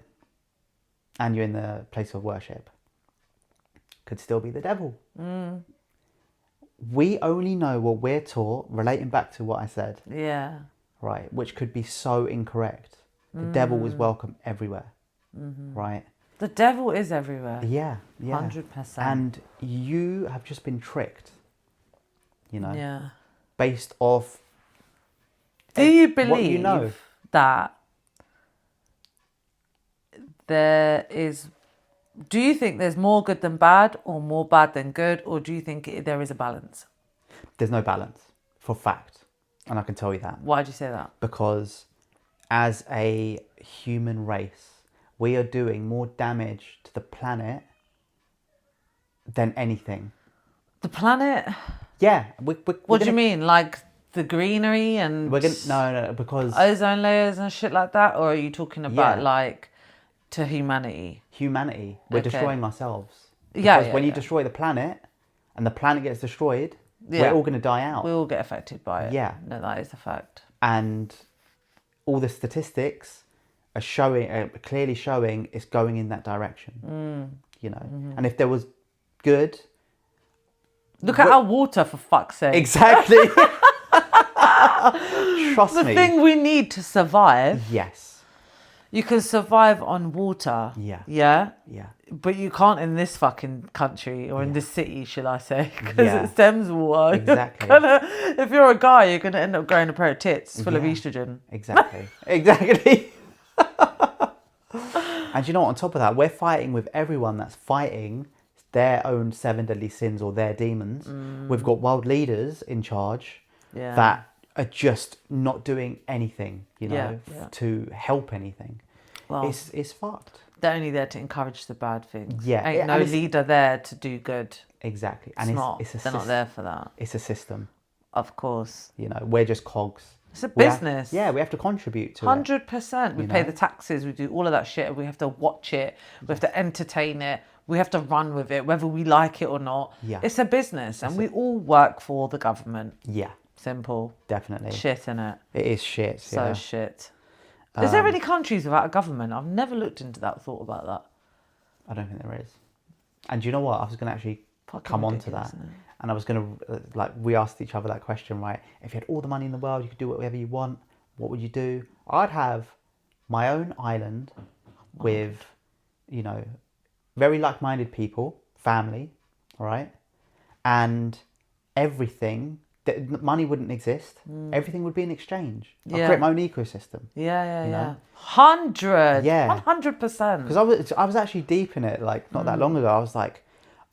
and you're in the place of worship. Could still be the devil. We only know what we're taught, relating back to what I said. Yeah. right, which could be so incorrect. The devil is welcome everywhere, right? The devil is everywhere. Yeah, yeah. 100%. And you have just been tricked, you know, Yeah. based off Do you what believe you know. that there is... Do you think there's more good than bad or more bad than good? Or do you think there is a balance? There's no balance, for fact. And I can tell you that. Why do you say that? Because as a human race, we are doing more damage to the planet than anything. The planet? Yeah. What do you mean? Like the greenery and No, because ozone layers and shit like that? Or are you talking about Yeah. like to humanity? humanity, we're Okay. destroying ourselves. Yeah, Because yeah, when you yeah. destroy the planet and the planet gets destroyed, Yeah. we're all going to die out. We all get affected by it. Yeah. No, that is a fact. And all the statistics are clearly showing it's going in that direction. You know, and if there was good, Look at our water, for fuck's sake. exactly. Trust The me. thing we need to survive, Yes. you can survive on water. Yeah. Yeah? Yeah. But you can't in this fucking country or in this city, shall I say? Because Yeah. it's Thames Water. Exactly. If you're a guy, you're going to end up growing a pair of tits full of Yeah. estrogen. Exactly. Exactly. And you know what? On top of that, we're fighting with everyone that's fighting their own 7 deadly sins or their demons. We've got world leaders in charge Yeah. that are just not doing anything, you know, Yeah. to help anything. Well, It's fucked. they're only there to encourage the bad things. Yeah, Ain't and no it's- leader there to do good. Exactly. It's not. They're not there for that. It's a system. Of course. You know, we're just cogs. It's a We have- business. we have to contribute to it. 100%. We you pay know? the taxes, we do all of that shit, we have to watch it, we have to entertain it, we have to run with it, whether we like it or not. Yeah. It's a business and we all work for the government. Yeah, Simple. definitely. Shit, innit? It is shit. So yeah. shit. Is there any countries without a government? I've never looked into that, thought about that. I don't think there is. And do you know what? I was going to actually Fucking come on to ridiculous, that. isn't it? And I was going to, we asked each other that question, right? If you had all the money in the world, you could do whatever you want. What would you do? I'd have my own island with, you know, very like-minded people, family, all right? And everything, money wouldn't exist. Everything would be an exchange. I'd Yeah. create my own ecosystem. Yeah. You know? 100. Yeah. 100%. Because I was actually deep in it, like, not that long ago. I was like,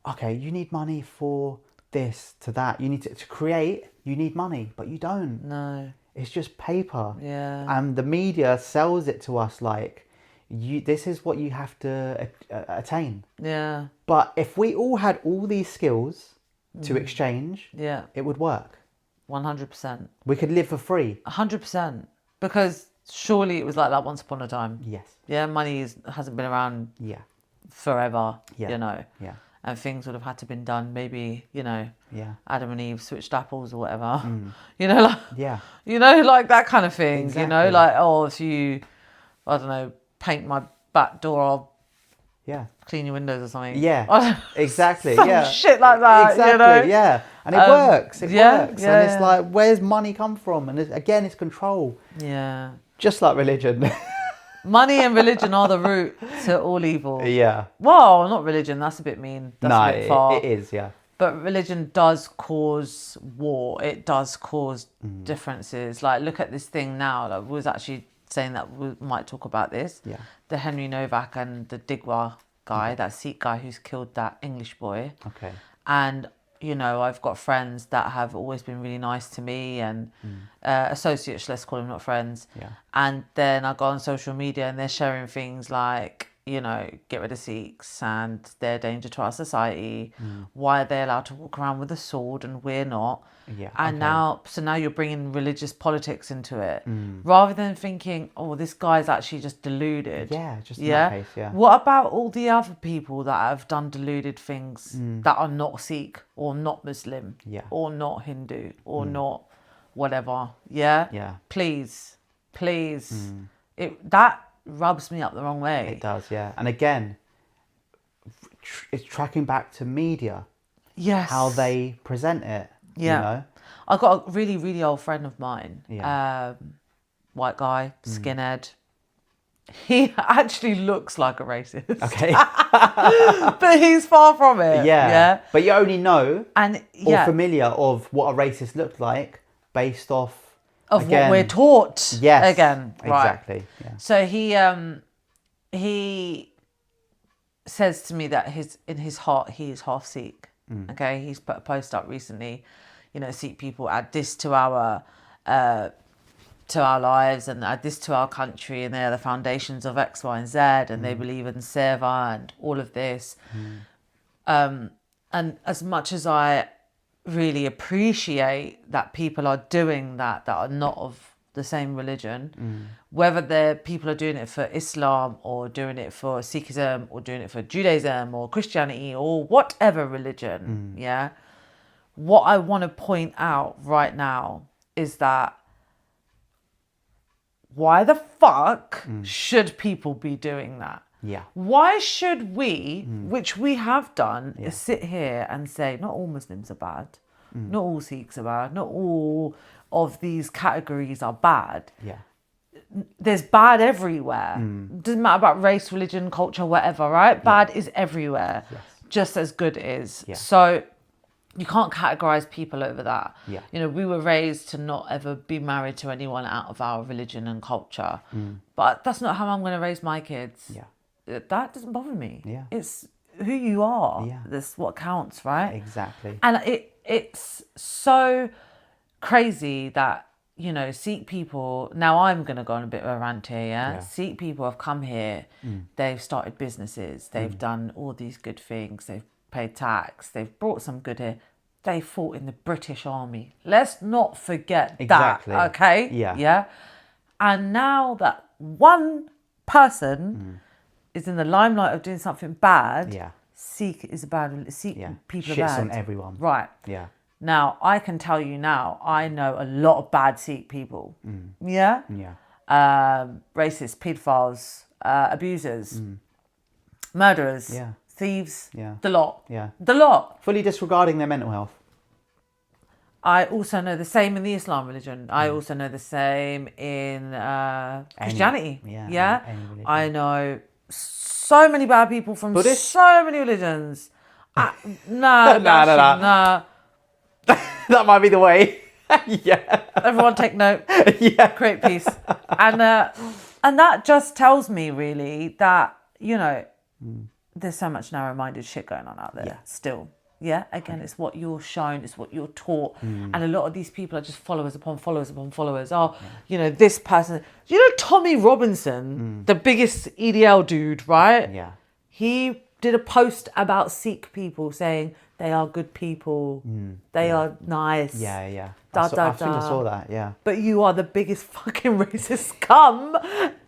okay, you need money for this, to that. You need to create, you need money, but you don't. No. It's just paper. Yeah. And the media sells it to us like, this is what you have to attain. Yeah. But if we all had all these skills to exchange, Yeah. it would work. 100%. We could live for free. 100%. Because surely it was like that once upon a time. Yes. Yeah, money hasn't been around Yeah. forever, Yeah. you know. Yeah. And things would have had to been done. Maybe, you know, Yeah. Adam and Eve switched apples or whatever. You know, like, Yeah. you know, like that kind of thing. You Exactly. know, like, oh, if you, I don't know, paint my back door, I'll Yeah. clean your windows or something. Yeah. Exactly. Some yeah. shit like that. Exactly. You know? Yeah. And it works. It yeah, works. yeah, and it's yeah. like, where's money come from? And again, it's control. Yeah. Just like religion. Money and religion are the root to all evil. yeah. Well, not religion. That's a bit mean. That's No, a bit far. it is. Yeah. But religion does cause war. It does cause differences. Like, look at this thing now. Like, we was actually saying that we might talk about this. Yeah. The Henry Novak and the Digwa guy, that Sikh guy who's killed that English boy. Okay. And, you know, I've got friends that have always been really nice to me and associates, let's call them, not friends. Yeah. And then I go on social media and they're sharing things like, you know, get rid of Sikhs and they're a danger to our society. Why are they allowed to walk around with a sword and we're not? Yeah. And okay. now you're bringing religious politics into it, rather than thinking, oh, this guy's actually just deluded. Yeah. Just in that case. Yeah. What about all the other people that have done deluded things that are not Sikh or not Muslim Yeah. or not Hindu or not whatever? Yeah. Yeah. Please. That rubs me up the wrong way. It does. Yeah. And again, it's tracking back to media. Yes. How they present it. Yeah. You know. I've got a really, really old friend of mine. Yeah. white guy, skinhead. He actually looks like a racist. Okay. But he's far from it. Yeah. But you only know or familiar of what a racist looked like based off of what we're taught. Yes. Again. Exactly. Right. Yeah. So he says to me that in his heart he is half Sikh. Okay. He's put a post up recently. Sikh people add this to our lives and add this to our country, and they're the foundations of X, Y, and Z, and they believe in Seva and all of this. And as much as I really appreciate that people are doing that are not of the same religion, whether people are doing it for Islam or doing it for Sikhism or doing it for Judaism or Christianity or whatever religion, what I want to point out right now is that why the fuck should people be doing that? Yeah. Why should we, which we have done, sit here and say, not all Muslims are bad, not all Sikhs are bad, not all of these categories are bad. Yeah. There's bad everywhere. Doesn't matter about race, religion, culture, whatever, right? Bad is everywhere, just as good is. Yeah. So you can't categorize people over that. Yeah. We were raised to not ever be married to anyone out of our religion and culture. But that's not how I'm going to raise my kids. Yeah. That doesn't bother me. Yeah. It's who you are. Yeah. That's what counts, right? Exactly. And it's so crazy that, Sikh people, now I'm going to go on a bit of a rant here, yeah? Sikh people have come here, they've started businesses, they've done all these good things, they've paid tax, they've brought some good here. They fought in the British Army. Let's not forget that, okay? Yeah. And now that one person is in the limelight of doing something bad, Sikh is bad. Sikh people are bad. Shits on everyone. Right. Yeah. Now, I can tell you now, I know a lot of bad Sikh people. Yeah? Yeah. Racists, paedophiles, abusers, murderers. Yeah. Thieves, Yeah. the lot. Yeah. The lot. Fully disregarding their mental health. I also know the same in the Islam religion. I also know the same in Christianity. Yeah. I know so many bad people from Buddhist? so many religions. No. That might be the way. Yeah. Everyone take note. Yeah. Create peace. And that just tells me really that, there's so much narrow-minded shit going on out there still. Yeah, again, it's what you're shown, it's what you're taught. And a lot of these people are just followers upon followers upon followers. Oh, this person. Tommy Robinson, the biggest EDL dude, right? Yeah. He did a post about Sikh people saying they are good people. They are nice. Yeah. I think I saw that, yeah. But you are the biggest fucking racist scum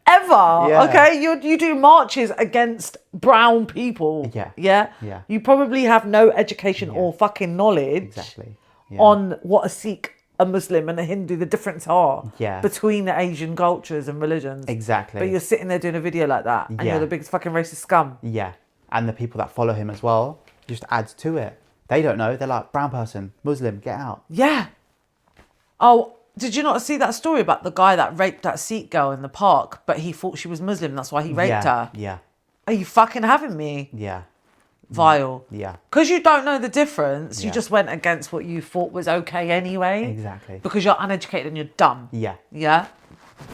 ever. Yeah. Okay? You do marches against brown people. Yeah. Yeah? You probably have no education or fucking knowledge Exactly. Yeah. on what a Sikh, a Muslim and a Hindu, the difference are Yeah. between the Asian cultures and religions. Exactly. But you're sitting there doing a video like that and you're the biggest fucking racist scum. Yeah. And the people that follow him as well just adds to it. They don't know. They're like, brown person, Muslim, get out. Yeah. Oh, did you not see that story about the guy that raped that Sikh girl in the park, but he thought she was Muslim, that's why he raped her? Yeah. Are you fucking having me? Yeah. Vile. Yeah. Because you don't know the difference, you Yeah. just went against what you thought was okay anyway. Exactly. Because you're uneducated and you're dumb. Yeah. Yeah?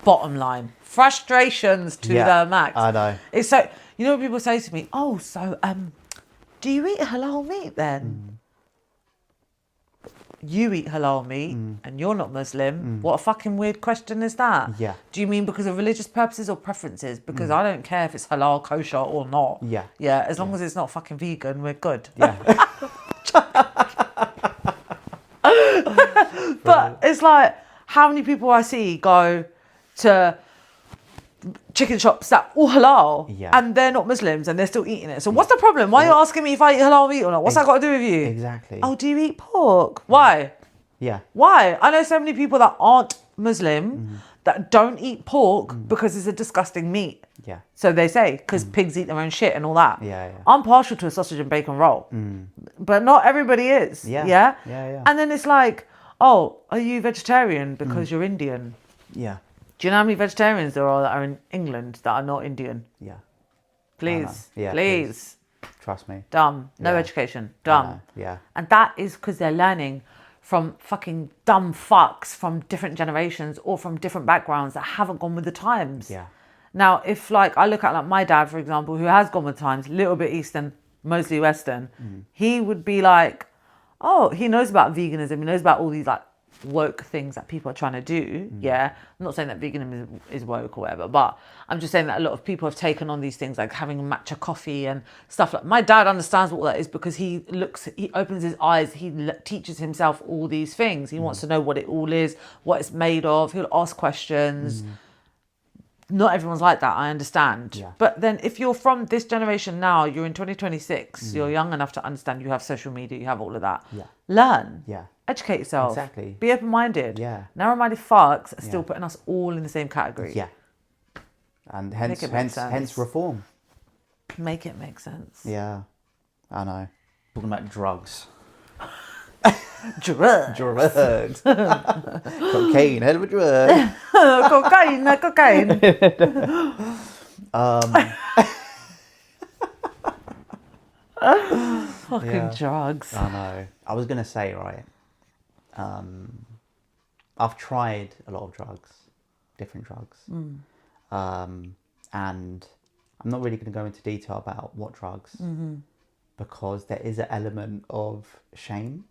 Bottom line. Frustrations to the max. I know. It's so, what people say to me? Oh, so, do you eat halal meat then? You eat halal meat and you're not Muslim. What a fucking weird question is that? Yeah. Do you mean because of religious purposes or preferences? Because I don't care if it's halal, kosher or not. Yeah. Yeah, as long as it's not fucking vegan, we're good. Yeah. But it's like, how many people I see go to chicken shops that all halal and they're not Muslims and they're still eating it. So what's the problem? Why are you asking me if I eat halal meat or not? What's that got to do with you? Exactly. Oh, do you eat pork? Why? Yeah. Why? I know so many people that aren't Muslim that don't eat pork because it's a disgusting meat. Yeah. So they say, because pigs eat their own shit and all that. Yeah. I'm partial to a sausage and bacon roll. But not everybody is. Yeah. And then it's like, oh, are you vegetarian because you're Indian? Yeah. Do you know how many vegetarians there are that are in England that are not Indian? Yeah. Please. Yeah, Please. Trust me. Dumb. No Yeah. education. I Dumb. know. Yeah. And that is because they're learning from fucking dumb fucks from different generations or from different backgrounds that haven't gone with the times. Yeah. Now, if like I look at like my dad, for example, who has gone with times, a little bit Eastern, mostly Western, he would be like, oh, he knows about veganism, he knows about all these like woke things that people are trying to do. Yeah, I'm not saying that veganism is woke or whatever, but I'm just saying that a lot of people have taken on these things like having matcha coffee and stuff like. My dad understands what that is because he opens his eyes, he teaches himself all these things. He wants to know what it all is, what it's made of. He'll ask questions. Not everyone's like that, I understand. Yeah. But then if you're from this generation now, you're in 2026, you're young enough to understand, you have social media, you have all of that. Yeah. Learn. Yeah. Educate yourself. Exactly. Be open-minded. Yeah. Narrow-minded fucks are still Yeah. putting us all in the same category. Yeah. And Make it make sense. hence reform. Make it make sense. Yeah. I know. Talking about drugs. Drugs. Drugs. Cocaine, hell of a drug. Cocaine. Fucking Yeah. drugs. I know. I was gonna say, right. I've tried a lot of drugs, different drugs, and I'm not really going to go into detail about what drugs because there is an element of shame.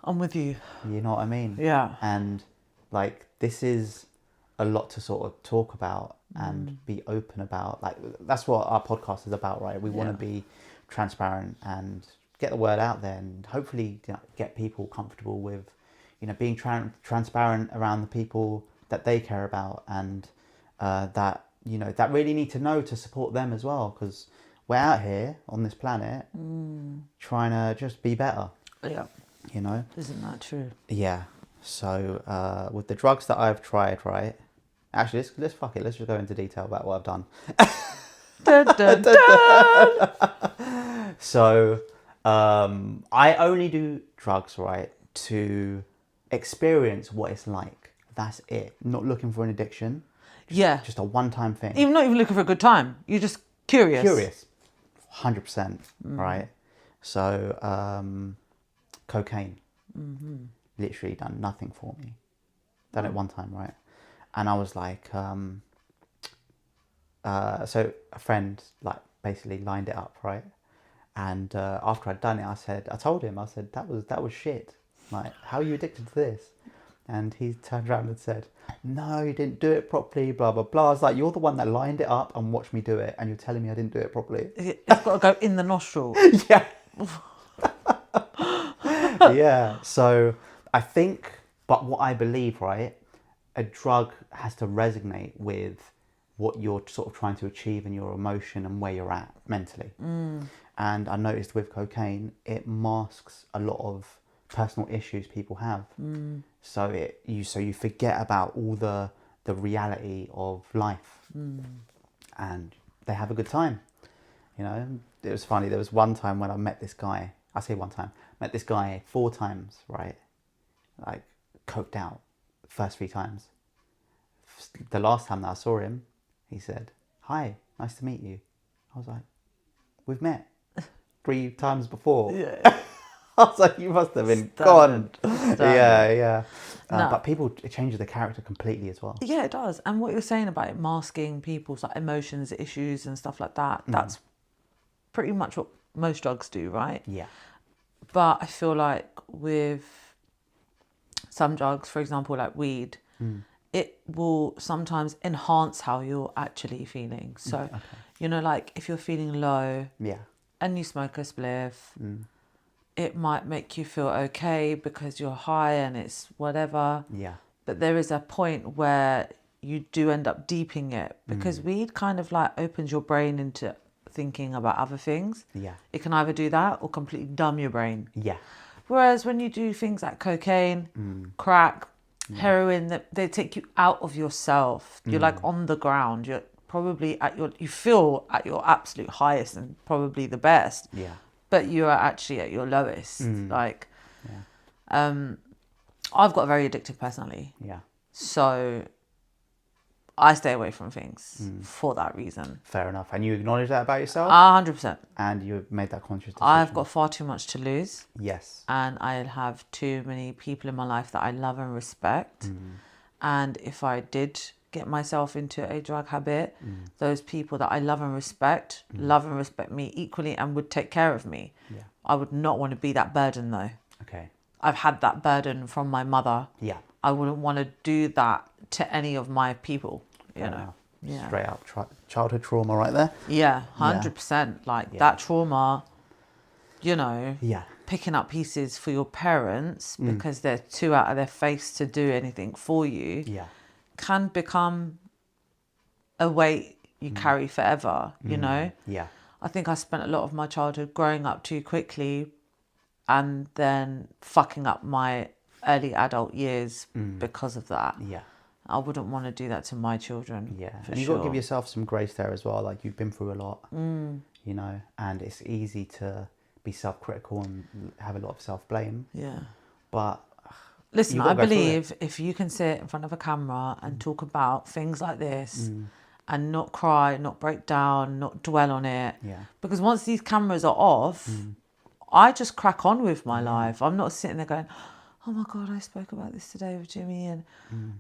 I'm with you. You know what I mean? Yeah. And like this is a lot to sort of talk about and be open about. Like that's what our podcast is about, right? We want to be transparent and get the word out there, and hopefully get people comfortable with, being transparent around the people that they care about, and that that really need to know to support them as well, because we're out here on this planet trying to just be better. Yeah. Isn't that true? Yeah. So with the drugs that I've tried, right? Actually, let's fuck it. Let's just go into detail about what I've done. Dun, dun, dun. So I only do drugs, right, to experience what it's like. That's it. Not looking for an addiction. Yeah. Just a one-time thing. Not even looking for a good time. You're just curious. 100%, right? So cocaine. Literally done nothing for me. Done it one time, right? And I was like, so a friend like basically lined it up, right? And after I'd done it, I told him, that was shit. Like, how are you addicted to this? And he turned around and said, no, you didn't do it properly, blah, blah, blah. I was like, you're the one that lined it up and watched me do it, and you're telling me I didn't do it properly. It's got to go in the nostril. Yeah. Yeah. So I think, but what I believe, right, a drug has to resonate with what you're sort of trying to achieve in your emotion and where you're at mentally. And I noticed with cocaine, it masks a lot of personal issues people have. So you forget about all the reality of life, and they have a good time. It was funny. There was one time when I met this guy. I say one time. Met this guy 4 times, right? Like coked out. First 3 times. The last time that I saw him, he said, "Hi, nice to meet you." I was like, "We've met 3 times before." Yeah. I was like, "You must have been gone." Yeah. No. But people, it changes the character completely as well. Yeah, it does. And what you're saying about it masking people's like emotions, issues, and stuff like that, that's pretty much what most drugs do, right? Yeah. But I feel like with some drugs, for example, like weed, it will sometimes enhance how you're actually feeling. So, like if you're feeling low and you smoke a spliff, it might make you feel okay because you're high and it's whatever. Yeah. But there is a point where you do end up deeping it because weed kind of like opens your brain into thinking about other things. Yeah. It can either do that or completely dumb your brain. Yeah. Whereas when you do things like cocaine, crack, heroin, they take you out of yourself. You're like on the ground. You're probably you feel at your absolute highest and probably the best. Yeah. But you are actually at your lowest. I've got a very addictive personality. Yeah. So I stay away from things for that reason. Fair enough. And you acknowledge that about yourself? 100%. And you made that conscious decision? I've got far too much to lose. Yes. And I have too many people in my life that I love and respect. And if I did get myself into a drug habit, those people that I love and respect me equally and would take care of me. Yeah. I would not want to be that burden though. Okay. I've had that burden from my mother. Yeah. I wouldn't want to do that to any of my people, you know. Yeah. Straight up childhood trauma right there. Yeah, 100%. Like that trauma, you know, picking up pieces for your parents because they're too out of their face to do anything for you can become a weight you carry forever, you know? Yeah. I think I spent a lot of my childhood growing up too quickly and then fucking up my early adult years because of that. Yeah. I wouldn't want to do that to my children. Yeah. For And you've sure. got to give yourself some grace there as well. Like, you've been through a lot, you know, and it's easy to be self-critical and have a lot of self-blame. Yeah. But listen, I believe if you can sit in front of a camera and talk about things like this and not cry, not break down, not dwell on it. Yeah. Because once these cameras are off, I just crack on with my life. I'm not sitting there going, oh my God, I spoke about this today with Jimmy and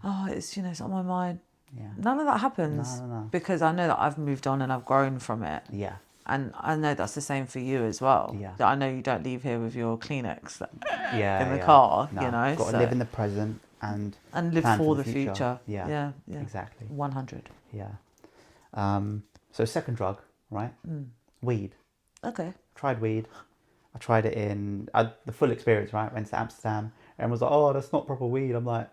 oh, it's, you know, it's on my mind. Yeah. None of that happens because I know that I've moved on and I've grown from it. Yeah. And I know that's the same for you as well. Yeah. That I know you don't leave here with your Kleenex in the Yeah. car, No, you know. got to live in the present and live plan for the future. Yeah. Yeah. Exactly. 100. Yeah. So second drug, right? Weed. Okay. Tried weed. I tried it in the full experience, right? Went to Amsterdam and was like, oh, that's not proper weed. I'm like,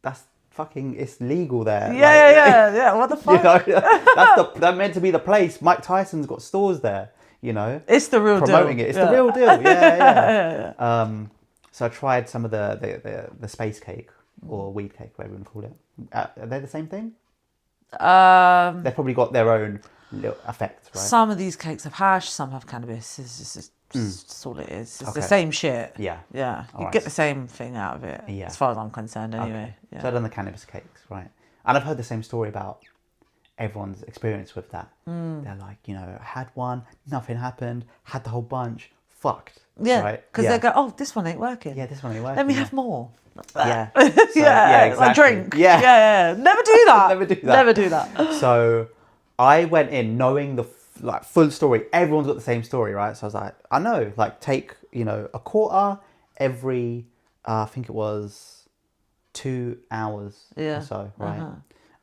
that's fucking, it's legal there. Yeah. What the fuck? You know, that's meant to be the place. Mike Tyson's got stores there, you know. It's the real promoting deal. it. It's the real deal. Yeah. So I tried some of the space cake or weed cake, whatever you want to call it. Are they the same thing? They've probably got their own little effects, right? Some of these cakes have hash, some have cannabis. It's just that's all it is. It's the same shit. Yeah. Yeah. You get the same thing out of it. Yeah. As far as I'm concerned, anyway. Okay. Yeah. So I've done the cannabis cakes, right? And I've heard the same story about everyone's experience with that. They're like, you know, had one, nothing happened, had the whole bunch, fucked. Yeah. Right? Because they go, oh, this one ain't working. Yeah, this one ain't working. Let me have more. Yeah. Yeah, exactly. like drink. Yeah. Yeah. Never do that. Never do that. Never do that. So I went in knowing the full story. Everyone's got the same story, right? So I was like, I know, like take, you know, a quarter every, I think it was 2 hours or so, right?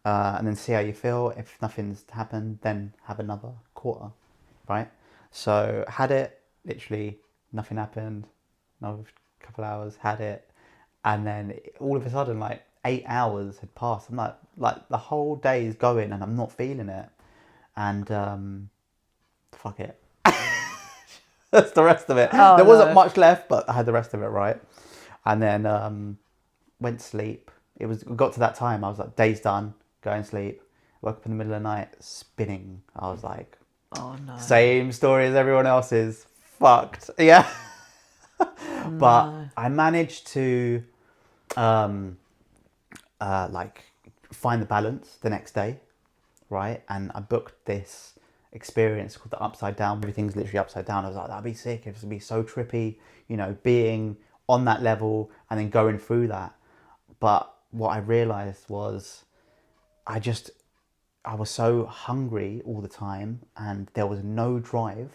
And then see how you feel. If nothing's happened, then have another quarter, right? So had it, literally nothing happened. Another couple hours, had it. And then all of a sudden, like 8 hours had passed. I'm like the whole day is going and I'm not feeling it. And fuck it. That's the rest of it. Oh, there wasn't much left, but I had the rest of it, right? And then went to sleep. Got to that time, I was like, day's done, go and sleep. Woke up in the middle of the night, spinning. I was like, oh no. Same story as everyone else's. Fucked. Yeah. But I managed to like find the balance the next day, right? And I booked this experience called the Upside Down. Everything's literally upside down. I was like, that'd be sick. It would be so trippy, you know, being on that level and then going through that. But what I realized was I was so hungry all the time and there was no drive.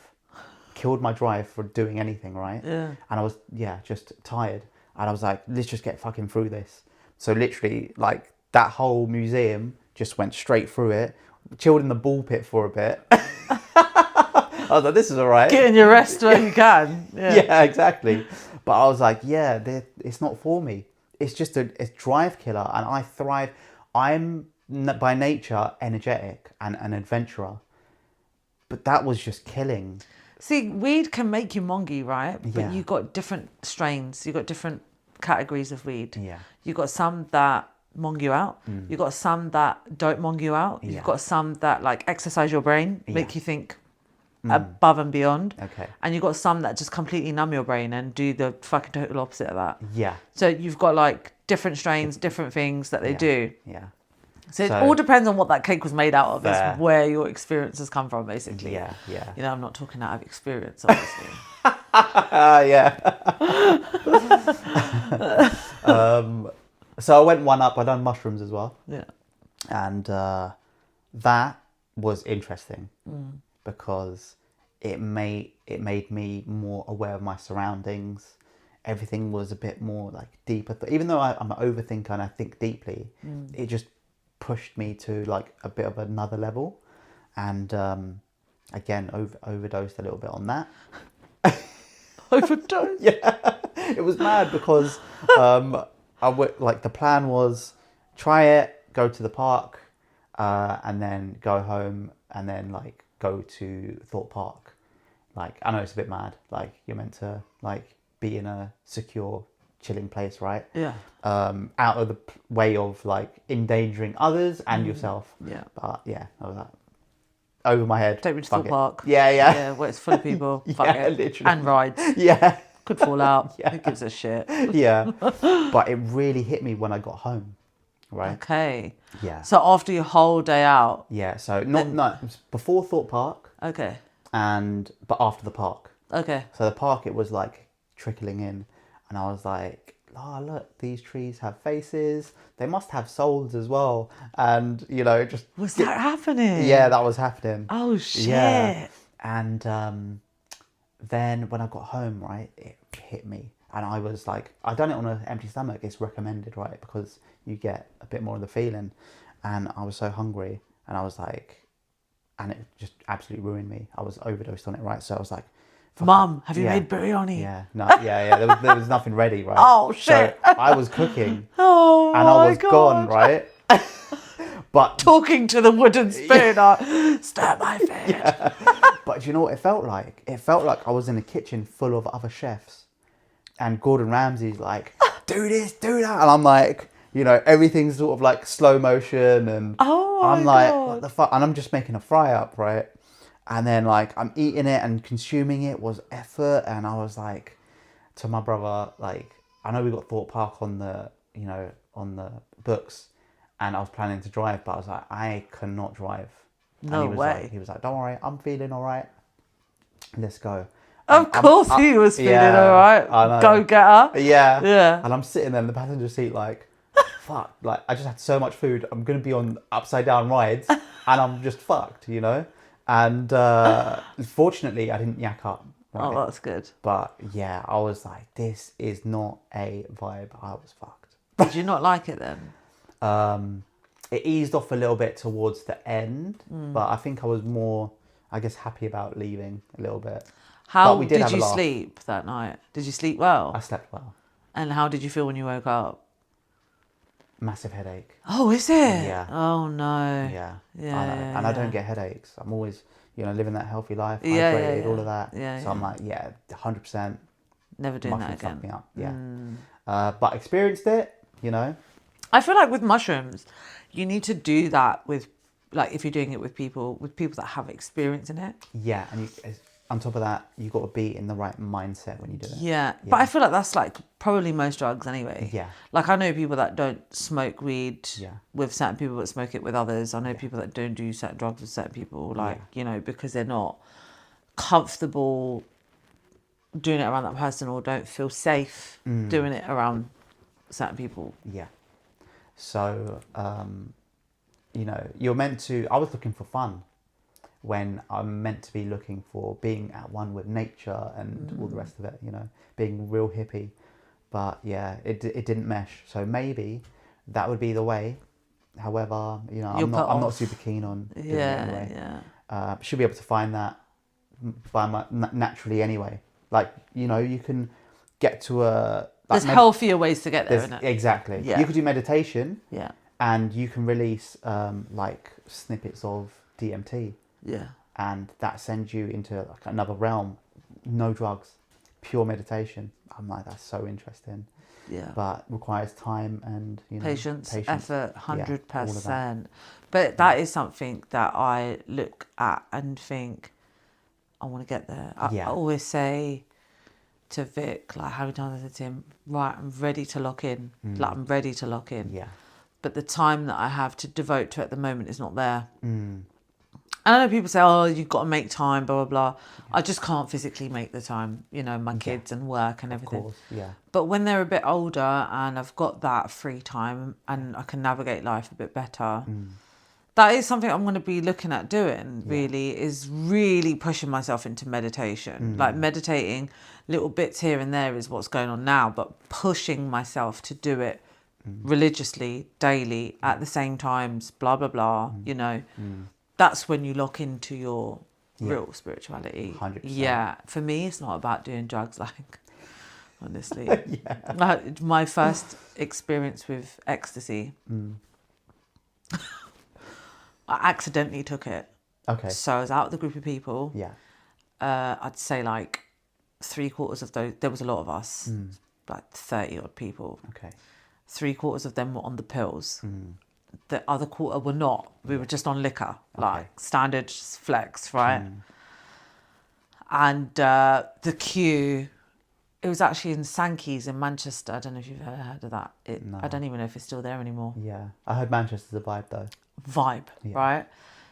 Killed my drive for doing anything, right? Yeah. And I was, just tired. And I was like, let's just get fucking through this. So literally, like, that whole museum just went straight through it. Chilled in the ball pit for a bit. I was like, this is all right. Getting your rest where you can. Yeah, exactly. But I was like, it's not for me. It's just a drive killer. And I thrive. I'm by nature energetic and an adventurer. But that was just killing. See, weed can make you mongy, right? But Yeah. you've got different strains. You've got different categories of weed. Yeah. You've got some that mong you out. You've got some that don't mong you out. You've got some that like exercise your brain, make you think above and beyond. Okay. And you've got some that just completely numb your brain and do the fucking total opposite of that. Yeah. So you've got like different strains, different things that they do. Yeah. So it all depends on what that cake was made out of. Fair. Is where your experiences come from, basically. Yeah, yeah. You know, I'm not talking out of experience, obviously. Yeah. So I went one up. I done mushrooms as well, Yeah. and that was interesting because it made me more aware of my surroundings. Everything was a bit more like deeper. Even though I'm an overthinker and I think deeply, it just pushed me to like a bit of another level, and again overdosed a little bit on that. Overdose. Yeah, it was mad because like the plan was try it, go to the park, and then go home, and then like go to Thorpe Park. Like I know it's a bit mad. Like you're meant to like be in a secure, chilling place, right? Yeah. Out of the way of like endangering others and yourself. Yeah. But yeah, I was like, over my head. Take me to Fuck Thorpe it. Park. Yeah, yeah. Yeah, where it's full of people. Fuck Yeah, it. literally. And rides. Yeah. Could fall out. Yeah. Who gives a shit? Yeah. But it really hit me when I got home. Right? Okay. Yeah. So after your whole day out. Yeah. So not it was before Thorpe Park Okay. but after the park. Okay. So the park, it was like trickling in, and I was like, oh look, these trees have faces. They must have souls as well. And you know, just Was that happening? yeah, that was happening. Oh shit. Yeah. And then when I got home, right, it hit me. And I was like, I done it on an empty stomach. It's recommended, right? Because you get a bit more of the feeling. And I was so hungry. And I was like, and it just absolutely ruined me. I was overdosed on it, right? So I was like, Mum, have you yeah. made biryani? Yeah, no, yeah. There was nothing ready, right? Oh, shit. So I was cooking. Oh, And I was gone, right? But Talking to the wooden spoon. Stir my face. yeah. But do you know what it felt like? It felt like I was in a kitchen full of other chefs. And Gordon Ramsay's like, do this, do that. And I'm like, you know, everything's sort of like slow motion. And I'm like, what the fuck? And I'm just making a fry up, right? And then like I'm eating it and consuming it was effort. And I was like to my brother, like, I know we got Thorpe Park on the, you know, on the books. And I was planning to drive, but I was like, I cannot drive. No way. He was like, don't worry, I'm feeling all right. Let's go. Of course he was feeling all right. Go get her. Yeah. Yeah. And I'm sitting there in the passenger seat like, fuck. Like, I just had so much food. I'm going to be on upside down rides and I'm just fucked, you know? And fortunately, I didn't yak up. Right? Oh, that's good. But yeah, I was like, this is not a vibe. I was fucked. Did you not like it then? It eased off a little bit towards the end, but I think I was more, I guess, happy about leaving a little bit. How we did have a you laugh. sleep that night? Did you sleep well? I slept well. And how did you feel when you woke up? Massive headache. Oh, is it? Yeah. Oh no. Yeah. Yeah, I know. yeah, And I yeah. don't get headaches. I'm always, you know, living that healthy life, Yeah, hydrated, yeah, all yeah. of that. Yeah, so yeah. I'm like, yeah, 100%. Never doing that Mushrooms fucked again. me up. Yeah. But experienced it, you know. I feel like with mushrooms, you need to do that with, like, if you're doing it with people that have experience in it. Yeah, and on top of that, you got to be in the right mindset when you do it. Yeah, but I feel like that's like probably most drugs anyway. Yeah. Like I know people that don't smoke weed Yeah. with certain people, but smoke it with others. I know people that don't do certain drugs with certain people, like, you know, because they're not comfortable doing it around that person or don't feel safe doing it around certain people. Yeah. So, you know, you're meant to, I was looking for fun when I'm meant to be looking for being at one with nature and all the rest of it, you know, being real hippie. But yeah, it didn't mesh. So maybe that would be the way. However, you know, I'm not super keen on doing it anyway. Yeah. Should be able to find that naturally anyway. Like, you know, you can get to a... There's healthier ways to get there, isn't it? Exactly. Yeah. You could do meditation. Yeah. And you can release like snippets of DMT. Yeah. And that sends you into like another realm. No drugs, pure meditation. I'm like, that's so interesting. Yeah. But requires time and, you know, Patience, effort, 100%. all of that. But that is something that I look at and think, I want to get there. I always say to Vic, like, how many times I said to him, right, I'm ready to lock in. Like, I'm ready to lock in. Yeah. but the time that I have to devote to it at the moment is not there. And I know people say, oh, you've got to make time, blah, blah, blah. I just can't physically make the time, you know, my kids and work and everything. Of course, yeah. But when they're a bit older and I've got that free time and I can navigate life a bit better, that is something I'm going to be looking at doing, really, is really pushing myself into meditation. Like meditating, little bits here and there is what's going on now, but pushing myself to do it religiously, daily, at the same times, blah, blah, blah, you know. That's when you lock into your real spirituality. 100%. Yeah. For me, it's not about doing drugs, like, honestly. My first experience with ecstasy, I accidentally took it. Okay. So I was out with a group of people. Yeah. I'd say like 3/4 of those, there was a lot of us, like 30 odd people. Okay. 3/4 of them were on the pills. The other quarter were not. We were just on liquor, like standard flex, right? And the queue, it was actually in Sankey's in Manchester. I don't know if you've ever heard of that. I don't even know if it's still there anymore. Yeah. I heard Manchester's a vibe though. Right?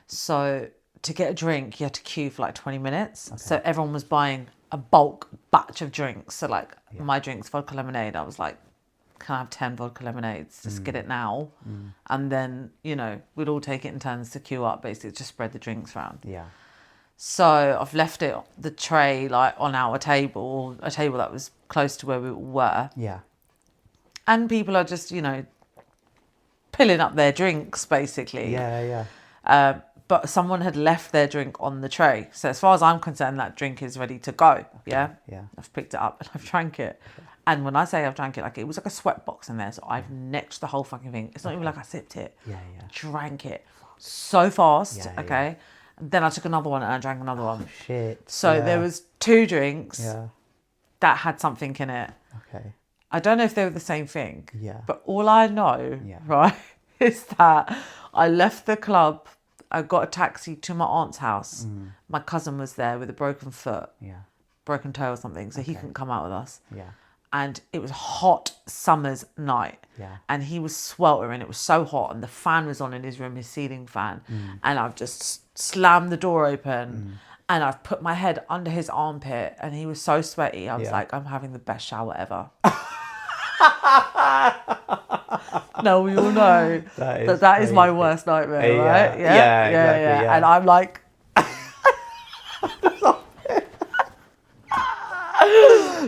So to get a drink, you had to queue for like 20 minutes. So everyone was buying a bulk batch of drinks. So like my drinks, vodka lemonade, I was like, can I have 10 vodka lemonades? Just get it now. And then, you know, we'd all take it in turns to queue up, basically just spread the drinks around. Yeah. So I've left it, the tray, like on our table, a table that was close to where we were. Yeah. And people are just, you know, pilling up their drinks, basically. Yeah, yeah. But someone had left their drink on the tray. So as far as I'm concerned, that drink is ready to go. Yeah? Yeah. I've picked it up and I've drank it. And when I say I've drank it, like it was like a sweat box in there. So I've necked the whole fucking thing. It's not even like I sipped it. Yeah, yeah. Drank it so fast, Yeah, okay? And then I took another one and I drank another one. Shit. So there was 2 drinks that had something in it. Okay. I don't know if they were the same thing. Yeah. But all I know, right, is that I left the club. I got a taxi to my aunt's house. My cousin was there with a broken foot, broken toe or something, so he couldn't come out with us. Yeah. And it was a hot summer's night. Yeah. And he was sweltering. It was so hot. And the fan was on in his room, his ceiling fan. And I've just slammed the door open. And I've put my head under his armpit. And he was so sweaty. I was like, I'm having the best shower ever. No, we all know that is my worst nightmare, right? Yeah, exactly, yeah. And I'm like...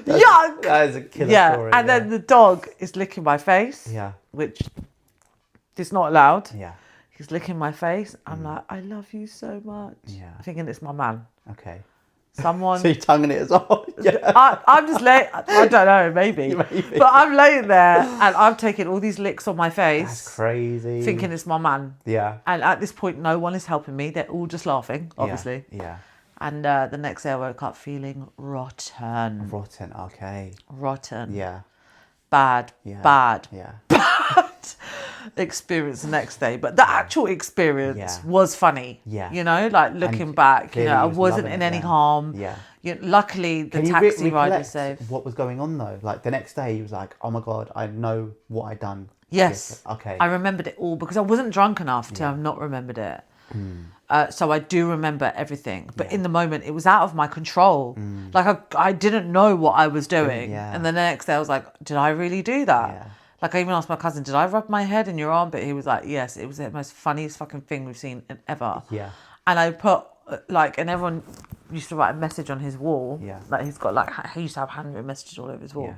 Yuck! That is a killer story. And then the dog is licking my face. Yeah. Which is not allowed. Yeah. He's licking my face. I'm like, I love you so much. Yeah. I'm thinking it's my man. Okay. Someone. So you're tonguing it as well? Yeah. I'm just laying, I don't know, maybe. But I'm laying there and I'm taking all these licks on my face. That's crazy. Thinking it's my man. Yeah. And at this point, no one is helping me. They're all just laughing, obviously. Yeah. And the next day I woke up feeling rotten. Rotten, okay. Rotten. Yeah. Bad. Yeah. Bad. Yeah. Bad experience the next day. But the actual experience was funny. Yeah. You know, like looking back, you know, I wasn't in any harm. Yeah. You know, luckily, the Can you taxi ride was recollect safe. what was going on though? Like the next day he was like, oh my God, I know what I'd done. Yes. Okay. I remembered it all because I wasn't drunk enough to have not remembered it. So I do remember everything. But in the moment, it was out of my control. Like I didn't know what I was doing. Yeah. And the next day I was like, did I really do that? Yeah. Like I even asked my cousin, did I rub my head in your armpit? He was like, yes, it was the most funniest fucking thing we've seen ever. Yeah. And I put like, and everyone used to write a message on his wall. Yeah. Like he's got like, he used to have handwritten messages all over his wall. Yeah.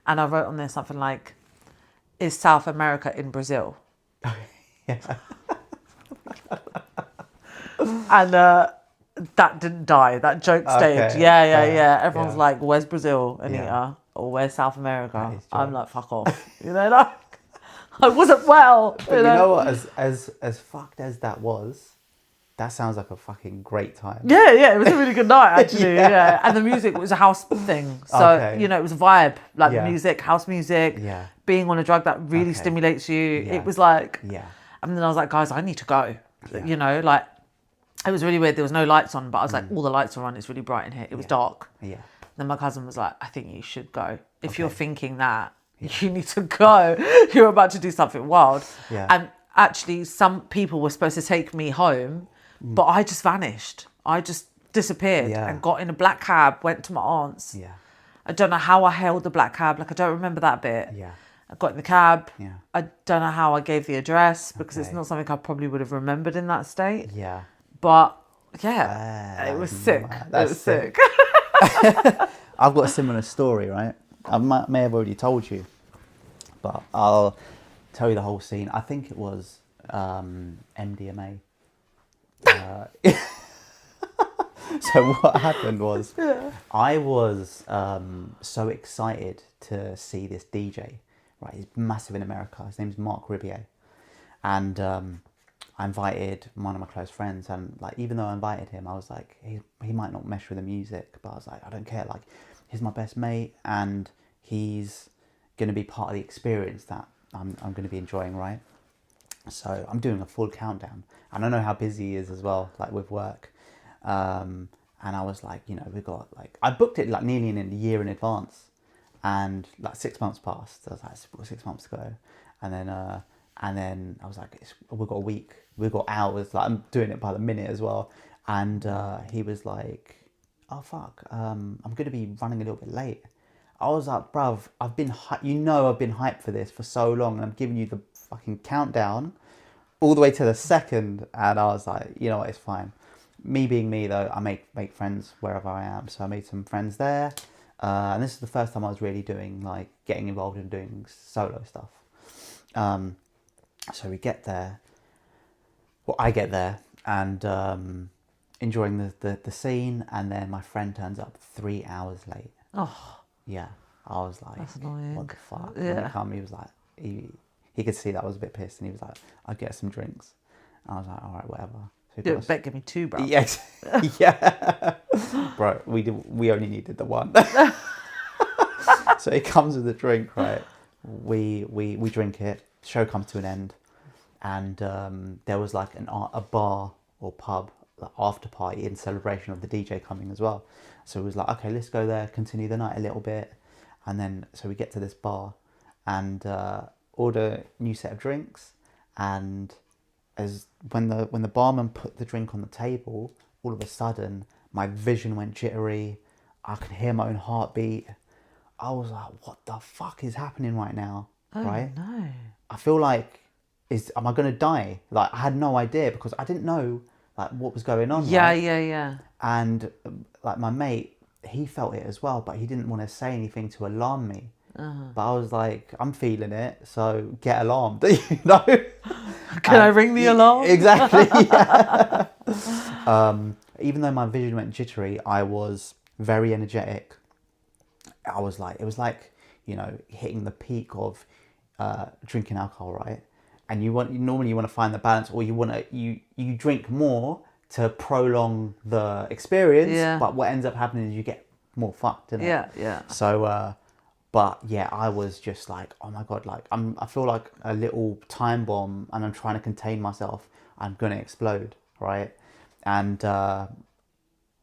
And I wrote on there something like, is South America in Brazil? Yeah. And that didn't die. That joke stayed. Okay. Yeah. Everyone's Yeah. like, where's Brazil, Anita? Or where's South America? I'm like, fuck off. You know, like, I wasn't well. But you know what? As fucked as that was, that sounds like a fucking great time. Yeah. It was a really good night, actually. Yeah. And the music was a house thing. So, you know, it was a vibe. Like the music, house music. Yeah. Being on a drug that really stimulates you. Yeah. It was like... Yeah. And then I was like, guys, I need to go. Yeah. You know, like... It was really weird. There was no lights on, but I was like, all the lights are on. It's really bright in here. It was dark. Yeah. Then my cousin was like, I think you should go. If you're thinking that, You need to go. You're about to do something wild. Yeah. And actually, some people were supposed to take me home, but I just vanished. I just disappeared and got in a black cab, went to my aunt's. Yeah. I don't know how I hailed the black cab. Like, I don't remember that bit. Yeah. I got in the cab. Yeah. I don't know how I gave the address because it's Okay. not something I probably would have remembered in that state. Yeah. But yeah, it was sick. That's It was sick. I've got a similar story, right? I may have already told you, but I'll tell you the whole scene. I think it was MDMA. So what happened was, I was so excited to see this DJ. Right, he's massive in America. His name's Mark Ribier, and I invited one of my close friends. And like, even though I invited him, I was like, he might not mesh with the music, but I was like, I don't care. Like, he's my best mate, and he's going to be part of the experience that I'm going to be enjoying, right? So I'm doing a full countdown, and I know how busy he is as well, like with work. And I was like, you know, we got like, I booked it like nearly in a year in advance, and like 6 months passed. I was like, we've got 6 months to go, and then I was like, we've got a week, we've got hours. Like, I'm doing it by the minute as well. And he was like, oh fuck, I'm gonna be running a little bit late. I was like, bruv, I've been hyped for this for so long, and I'm giving you the fucking countdown all the way to the second. And I was like, you know what, it's fine. Me being me though, I make friends wherever I am. So I made some friends there. And this is the first time I was really doing, like, getting involved in doing solo stuff. So we get there. Well, I get there and enjoying the scene, and then my friend turns up 3 hours late. Oh, Yeah, I was like, that's annoying. what the fuck? Yeah. When he came, he was like, he could see that I was a bit pissed, and he was like, I'd get some drinks. And I was like, all right, whatever. So Yeah, bet give me two, bro. Yes, yeah, bro. We only needed the one. So it comes with a drink, right? We drink it. Show comes to an end, and there was like a bar or pub, like, after party in celebration of the DJ coming as well. So it was like, okay, let's go there, continue the night a little bit, and then so we get to this bar, and order a new set of drinks, and as when the barman put the drink on the table, all of a sudden my vision went jittery. I could hear my own heartbeat. I was like, what the fuck is happening right now? Oh, right? no. I feel like, am I gonna die? Like, I had no idea because I didn't know like what was going on. Yeah, right? yeah. And like my mate, he felt it as well, but he didn't want to say anything to alarm me. But I was like, I'm feeling it, so get alarmed, you know? Can I ring the alarm? Exactly. Yeah. Even though my vision went jittery, I was very energetic. I was like, it was like, you know, hitting the peak of drinking alcohol, right? And normally you want to find the balance, or you drink more to prolong the experience. Yeah. But what ends up happening is you get more fucked, innit? Yeah. So, but yeah, I was just like, oh my God, like I feel like a little time bomb, and I'm trying to contain myself. I'm gonna explode, right? And I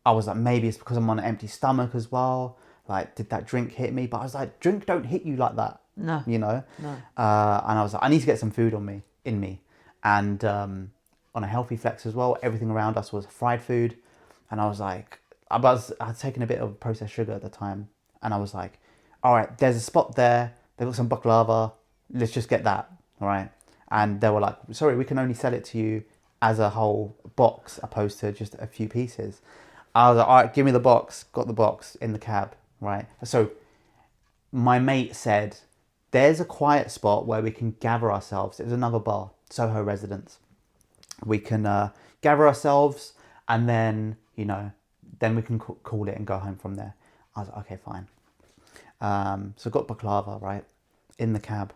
was like, maybe it's because I'm on an empty stomach as well. Like, did that drink hit me? But I was like, drink don't hit you like that. No. You know? No. And I was like, I need to get some food in me. And on a healthy flex as well, everything around us was fried food. And I was like, I'd taken a bit of processed sugar at the time. And I was like, all right, there's a spot there. They've got some baklava. Let's just get that, all right? And they were like, sorry, we can only sell it to you as a whole box opposed to just a few pieces. I was like, all right, give me the box. Got the box in the cab, right? So my mate said, there's a quiet spot where we can gather ourselves. It was another bar, Soho Residence. We can gather ourselves, and then, you know, then we can call it and go home from there. I was like, okay, fine. So I got baklava, right, in the cab.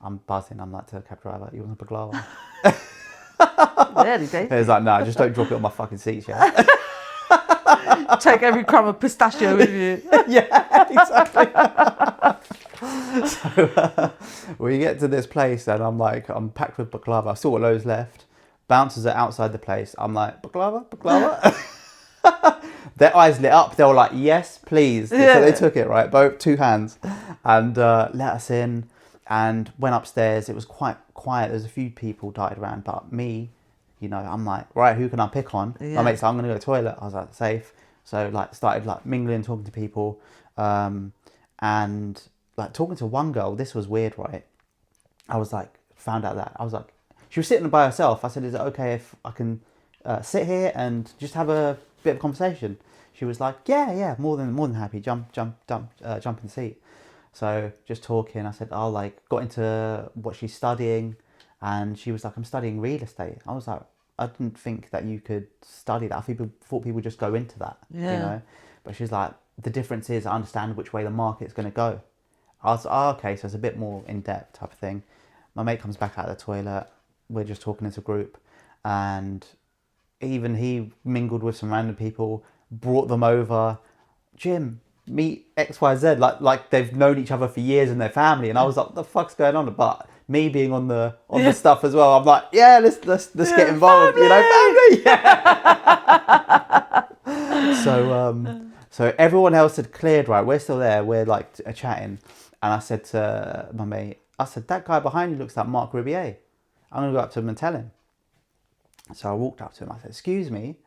I'm buzzing. I'm like to the cab driver, you want a baklava? Really, Dave? He was like, no, just don't drop it on my fucking seats, yeah? Take every crumb of pistachio with you. Yeah, exactly. So we get to this place, and I'm packed with baklava. I've still got loads left. Bouncers are outside the place. I'm like, baklava? Their eyes lit up. They were like, yes, please. So they took it, right? Both 2 hands. and let us in and went upstairs. It was quite quiet. There's a few people dotted around, but me, you know, I'm like, right, who can I pick on? Yeah. My mate's like, I'm gonna go to the toilet. I was like, safe. So like started like mingling, talking to people, and like talking to one girl. This was weird, right? I was like, found out that I was like, she was sitting by herself. I said, is it okay if I can sit here and just have a bit of conversation? She was like, yeah, more than happy. Jump in the seat. So just talking. I said, oh, like got into what she's studying, and she was like, I'm studying real estate. I was like, I didn't think that you could study that. I thought people just go into that, you know. But she's like, the difference is I understand which way the market's going to go. I was like, oh, okay, so it's a bit more in depth type of thing. My mate comes back out of the toilet. We're just talking as a group, and even he mingled with some random people, brought them over. Jim, meet XYZ, like they've known each other for years in their family. And I was like, what the fuck's going on? But me being on the stuff as well, I'm like, yeah, let's get involved, family! You know, family. Yeah. So everyone else had cleared, right? We're still there. We're like chatting, and I said to my mate, I said, that guy behind you looks like Mark Ribier. I'm gonna go up to him and tell him. So I walked up to him. I said, excuse me.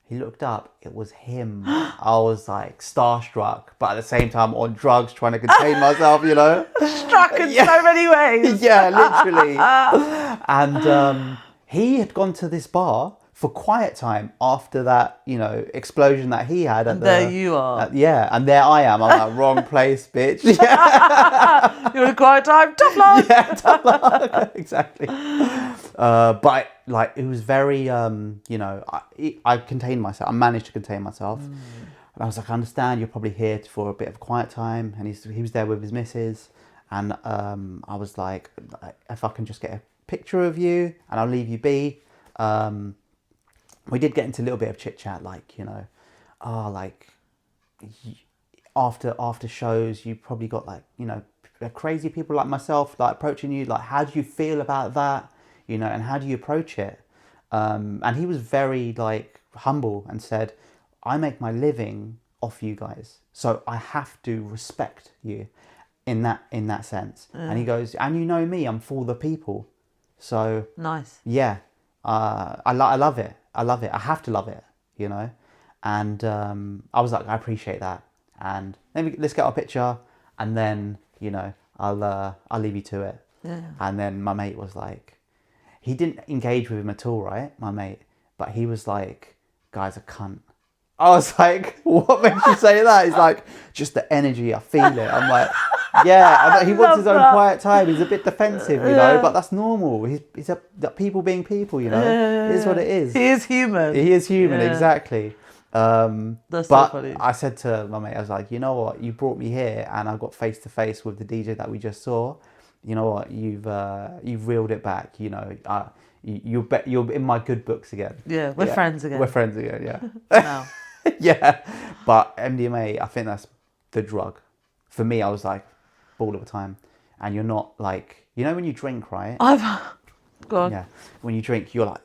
He looked up. It was him. I was like starstruck, but at the same time on drugs, trying to contain myself, you know. Struck in so many ways. Yeah, literally. And he had gone to this bar for quiet time after that, you know, explosion that he had. There you are. And there I am. I'm like, wrong place, bitch. You're in a quiet time. Tough luck. Yeah, tough luck. Exactly. But like it was very, you know, I contained myself. I managed to contain myself. And I was like, I understand you're probably here for a bit of quiet time. And he was there with his missus. And I was like, if I can just get a picture of you and I'll leave you be. We did get into a little bit of chit chat, like, you know, like after shows, you probably got like, you know, crazy people like myself, like approaching you, like, how do you feel about that? You know, and how do you approach it? And he was very like humble and said, I make my living off you guys. So I have to respect you in that sense. And he goes, and you know me, I'm for the people. So nice. Yeah. I love it. I love it. I have to love it, you know? And I was like, I appreciate that. And let's get our picture and then, you know, I'll leave you to it. Yeah. And then my mate was like, he didn't engage with him at all, right? My mate. But he was like, guy's a cunt. I was like, what makes you say that? He's like, just the energy, I feel it. I'm like, yeah, he wants his own quiet time. He's a bit defensive, you know, but that's normal. He's people being people, you know. It is what it is. He is human. He is human, exactly. That's so but funny. I said to my mate, I was like, you know what? You brought me here, and I got face to face with the DJ that we just saw. You know what? You've reeled it back. You know, you're in my good books again. Yeah, we're friends again. We're friends again. Yeah. No. Yeah, but MDMA, I think that's the drug. For me, I was like, all of the time. And you're not like, you know when you drink, right? Go on. Yeah. When you drink, you're like,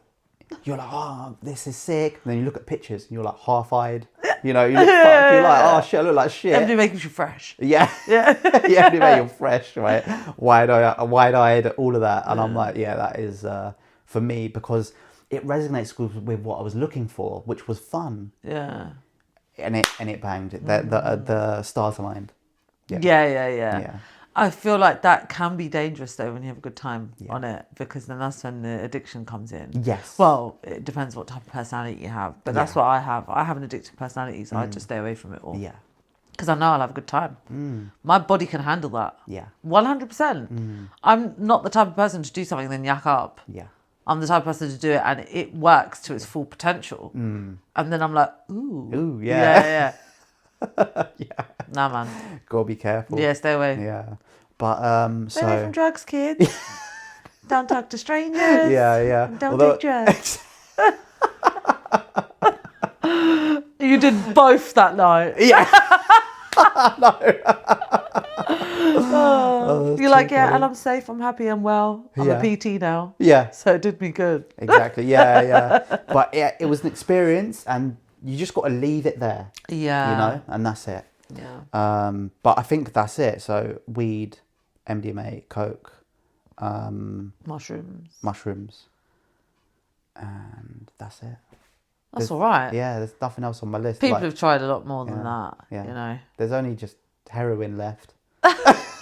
oh, this is sick. And then you look at pictures and you're like half-eyed. You know, you look fucked. You're like, oh shit, I look like shit. MDMA makes you fresh. Yeah. Yeah. Yeah, MDMA, you're fresh, right? Wide-eyed, all of that. And I'm like, yeah, that is for me, because it resonates with what I was looking for, which was fun. Yeah. And it banged. The stars aligned. Yeah. I feel like that can be dangerous though when you have a good time on it, because then that's when the addiction comes in. Yes. Well, it depends what type of personality you have, but that's what I have. I have an addictive personality, so I just stay away from it all. Yeah. Because I know I'll have a good time. My body can handle that. Yeah. 100%. I'm not the type of person to do something and then yak up. Yeah. I'm the type of person to do it and it works to its full potential. And then I'm like, ooh. Ooh, yeah. Yeah. Nah, man. Gotta be careful. Yeah, stay away. Yeah. But Stay away from drugs, kids. Don't talk to strangers. Yeah. Don't take drugs. You did both that night. Yeah. You're like, yeah, and I'm safe, I'm happy, I'm well. I'm a PT now. Yeah. So it did me good. Exactly. Yeah. But it was an experience, and you just got to leave it there. Yeah. You know, and that's it. Yeah. But I think that's it. So weed, MDMA, coke, mushrooms, and that's it. That's all right. Yeah, there's nothing else on my list. People have tried a lot more than that. Yeah. You know. There's only just heroin left.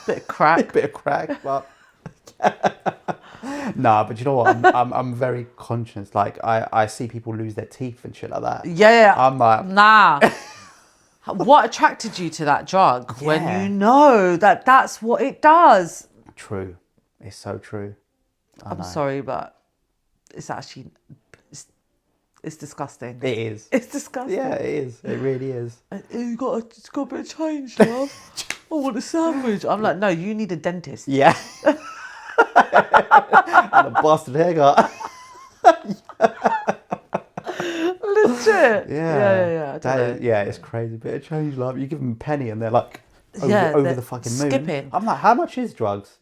Bit of crack. Bit of crack, but nah. But you know what? I'm very conscious. Like I see people lose their teeth and shit like that. Yeah. I'm like, nah. What attracted you to that drug when Yeah. you know that that's what it does? True. It's so true. I know. Sorry, but it's actually it's disgusting. It is. It's disgusting. Yeah, it is. It really is. It's got a bit of change, love. I want a sandwich. I'm like, no, you need a dentist. Yeah. And a bastard haircut. Legit. Yeah. I don't know. It's crazy. Bit of change, love. You give them a penny and they're like over, Yeah, over they're the fucking moon. skipping. I'm like, how much is drugs?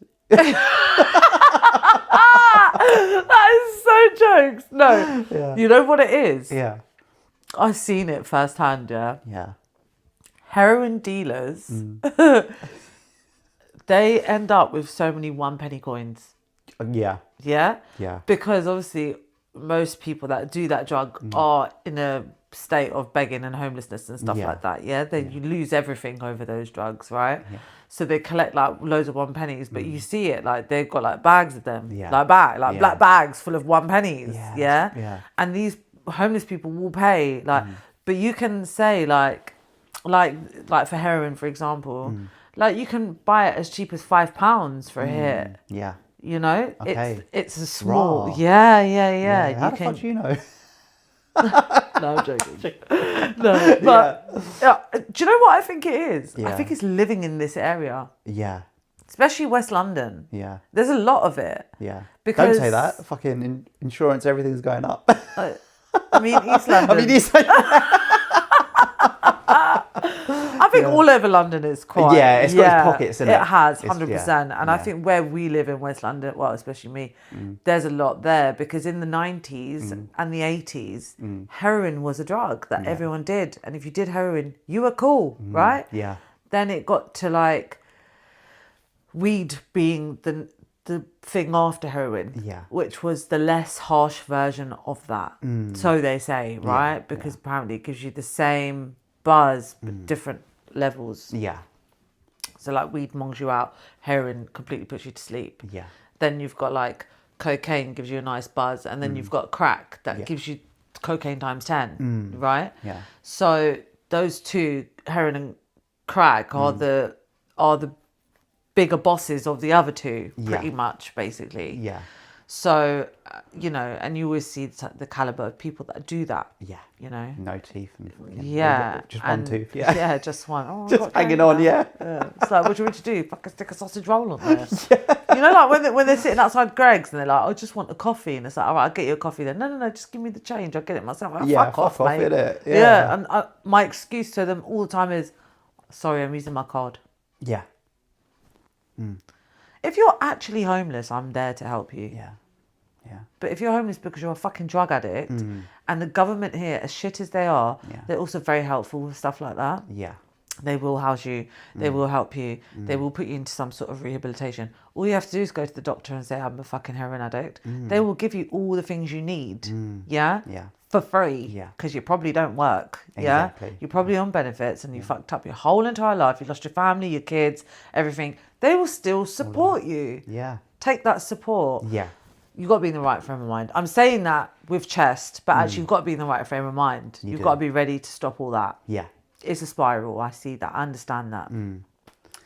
That is so jokes. No. Yeah. You know what it is? Yeah. I've seen it firsthand, yeah. Yeah. Heroin dealers, they end up with so many 1 penny coins. Yeah. Yeah? Yeah. Because obviously most people that do that drug are in a state of begging and homelessness and stuff Yeah. like that. Yeah? You lose everything over those drugs, right? Yeah. So they collect like loads of 1 pennies, but you see it like they've got like bags of them, Yeah. like Yeah. black bags full of 1 pennies. Yeah. Yeah. Yeah. And these homeless people will pay like, but you can say like for heroin, for example, like you can buy it as cheap as £5 for a hit. Yeah. You know, Okay. it's a small. Raw. Yeah. How the fuck do you know? No, I'm joking. No, but do you know what I think it is? I Yeah. think it's living in this area, Yeah. especially West London. Yeah. There's a lot of it. Yeah. Because- Don't say that. Fucking insurance, everything's going up. I mean, East London. I mean, you say I think all over London is quite. Yeah, it's got its pockets, innit? It has, It's- 100%. And I yeah. think where we live in West London, well, especially me, there's a lot there because in the 90s and the 80s, heroin was a drug that everyone did. And if you did heroin, you were cool, right? Yeah. Then it got to like weed being the thing after heroin, Yeah. which was the less harsh version of that. So they say, right? Because apparently it gives you the same buzz but different levels. Yeah. So like weed mongs you out, heroin completely puts you to sleep. Yeah. Then you've got like cocaine gives you a nice buzz, and then you've got crack that gives you cocaine times 10, right? Yeah. So those two, heroin and crack, are the bigger bosses of the other two, pretty much, basically. Yeah. So, you know, and you always see the caliber of people that do that. Yeah. You know. No teeth and fucking, Yeah. just one and- tooth. Yeah. Yeah, just one. Oh, I've Just got hanging going on. now. Yeah. It's like, what do you want to do? Fucking stick a sausage roll on there. You know, like when they're sitting outside Greg's and they're like, I just want a coffee. And it's like, all right, I'll get you a coffee then. No, just give me the change. I'll get it myself. Like, Yeah, fuck off, fuck off, mate. innit? Yeah. Yeah. And my excuse to them all the time is, sorry, I'm using my card. Yeah. If you're actually homeless, I'm there to help you. Yeah. Yeah. But if you're homeless because you're a fucking drug addict, and the government here, as shit as they are, Yeah. they're also very helpful with stuff like that. Yeah. They will house you. They will help you. They will put you into some sort of rehabilitation. All you have to do is go to the doctor and say, I'm a fucking heroin addict. They will give you all the things you need. Yeah? Yeah. For free. Yeah. Because you probably don't work. Yeah? Exactly. You're probably on benefits and you fucked up your whole entire life. You lost your family, your kids, everything. They will still support you. Yeah. Take that support. Yeah. You've got to be in the right frame of mind. I'm saying that with chest, but actually you've got to be in the right frame of mind. You've do. got to be ready to stop all that. Yeah. It's a spiral. I see that. I understand that.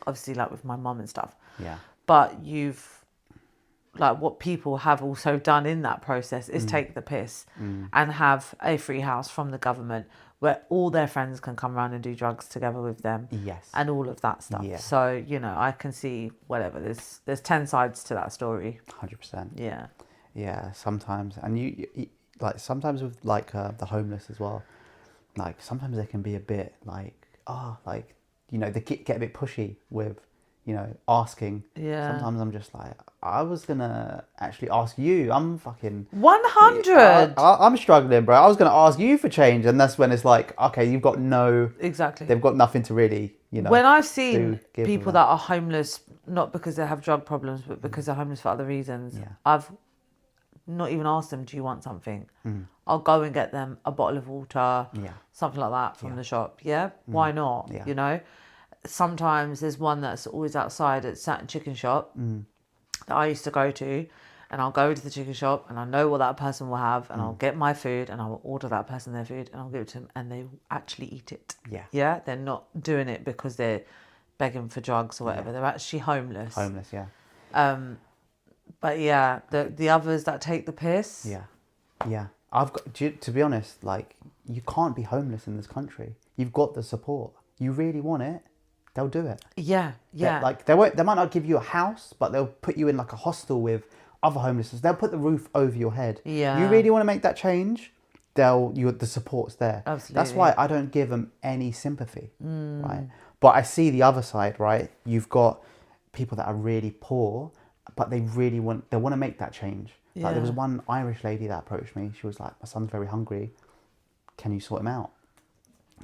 Obviously, like with my mum and stuff. Yeah. But like what people have also done in that process is take the piss and have a free house from the government where all their friends can come around and do drugs together with them. Yes. And all of that stuff. Yeah. So, you know, I can see whatever. There's 10 sides to that story. 100%. Yeah. Yeah. Sometimes, and you like sometimes with like the homeless as well. Like sometimes they can be a bit like they get a bit pushy with asking. Yeah. Sometimes I'm just like, I was gonna actually ask you. I'm fucking 100. I'm struggling, bro. I was gonna ask you for change, and that's when it's like, okay, you've got Exactly. they've got nothing to really you know. When I've seen do give people them that are homeless, not because they have drug problems, but because they're homeless for other reasons, Yeah. I've not even asked them, do you want something? I'll go and get them a bottle of water, Yeah. something like that from the shop. Yeah, why not? Yeah. You know, sometimes there's one that's always outside at Saturn Chicken Shop that I used to go to, and I'll go to the chicken shop and I know what that person will have, and I'll get my food and I'll order that person their food and I'll give it to them, and they will actually eat it. Yeah. Yeah, they're not doing it because they're begging for drugs or whatever. They're actually homeless. Homeless, yeah. But yeah, the others that take the piss. Yeah. Yeah. To be honest, like, you can't be homeless in this country. You've got the support. You really want it, they'll do it. Yeah, yeah. Like, they might not give you a house, but they'll put you in like a hostel with other homelessness. They'll put the roof over your head. Yeah. You really want to make that change, the support's there. Absolutely. That's why I don't give them any sympathy, right? But I see the other side, right? You've got people that are really poor, but they want to make that change. Like, there was one Irish lady that approached me. She was like, my son's very hungry. Can you sort him out?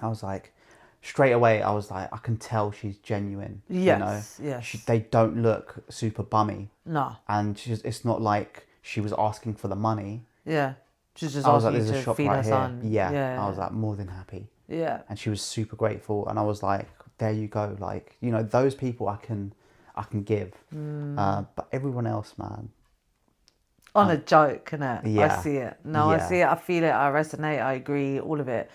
I was like, straight away, I was like, I can tell she's genuine. Yes, you know? yes. They don't look super bummy. No. And it's not like she was asking for the money. Yeah. She's just I was like, asking there's a you to shop feed right her here. son. Yeah. I was like, more than happy. Yeah. And she was super grateful. And I was like, there you go. Like, you know, those people I can give. But everyone else, man. On a joke, innit? Yeah. I see it. No, Yeah. I see it. I feel it. I resonate. I agree. All of it.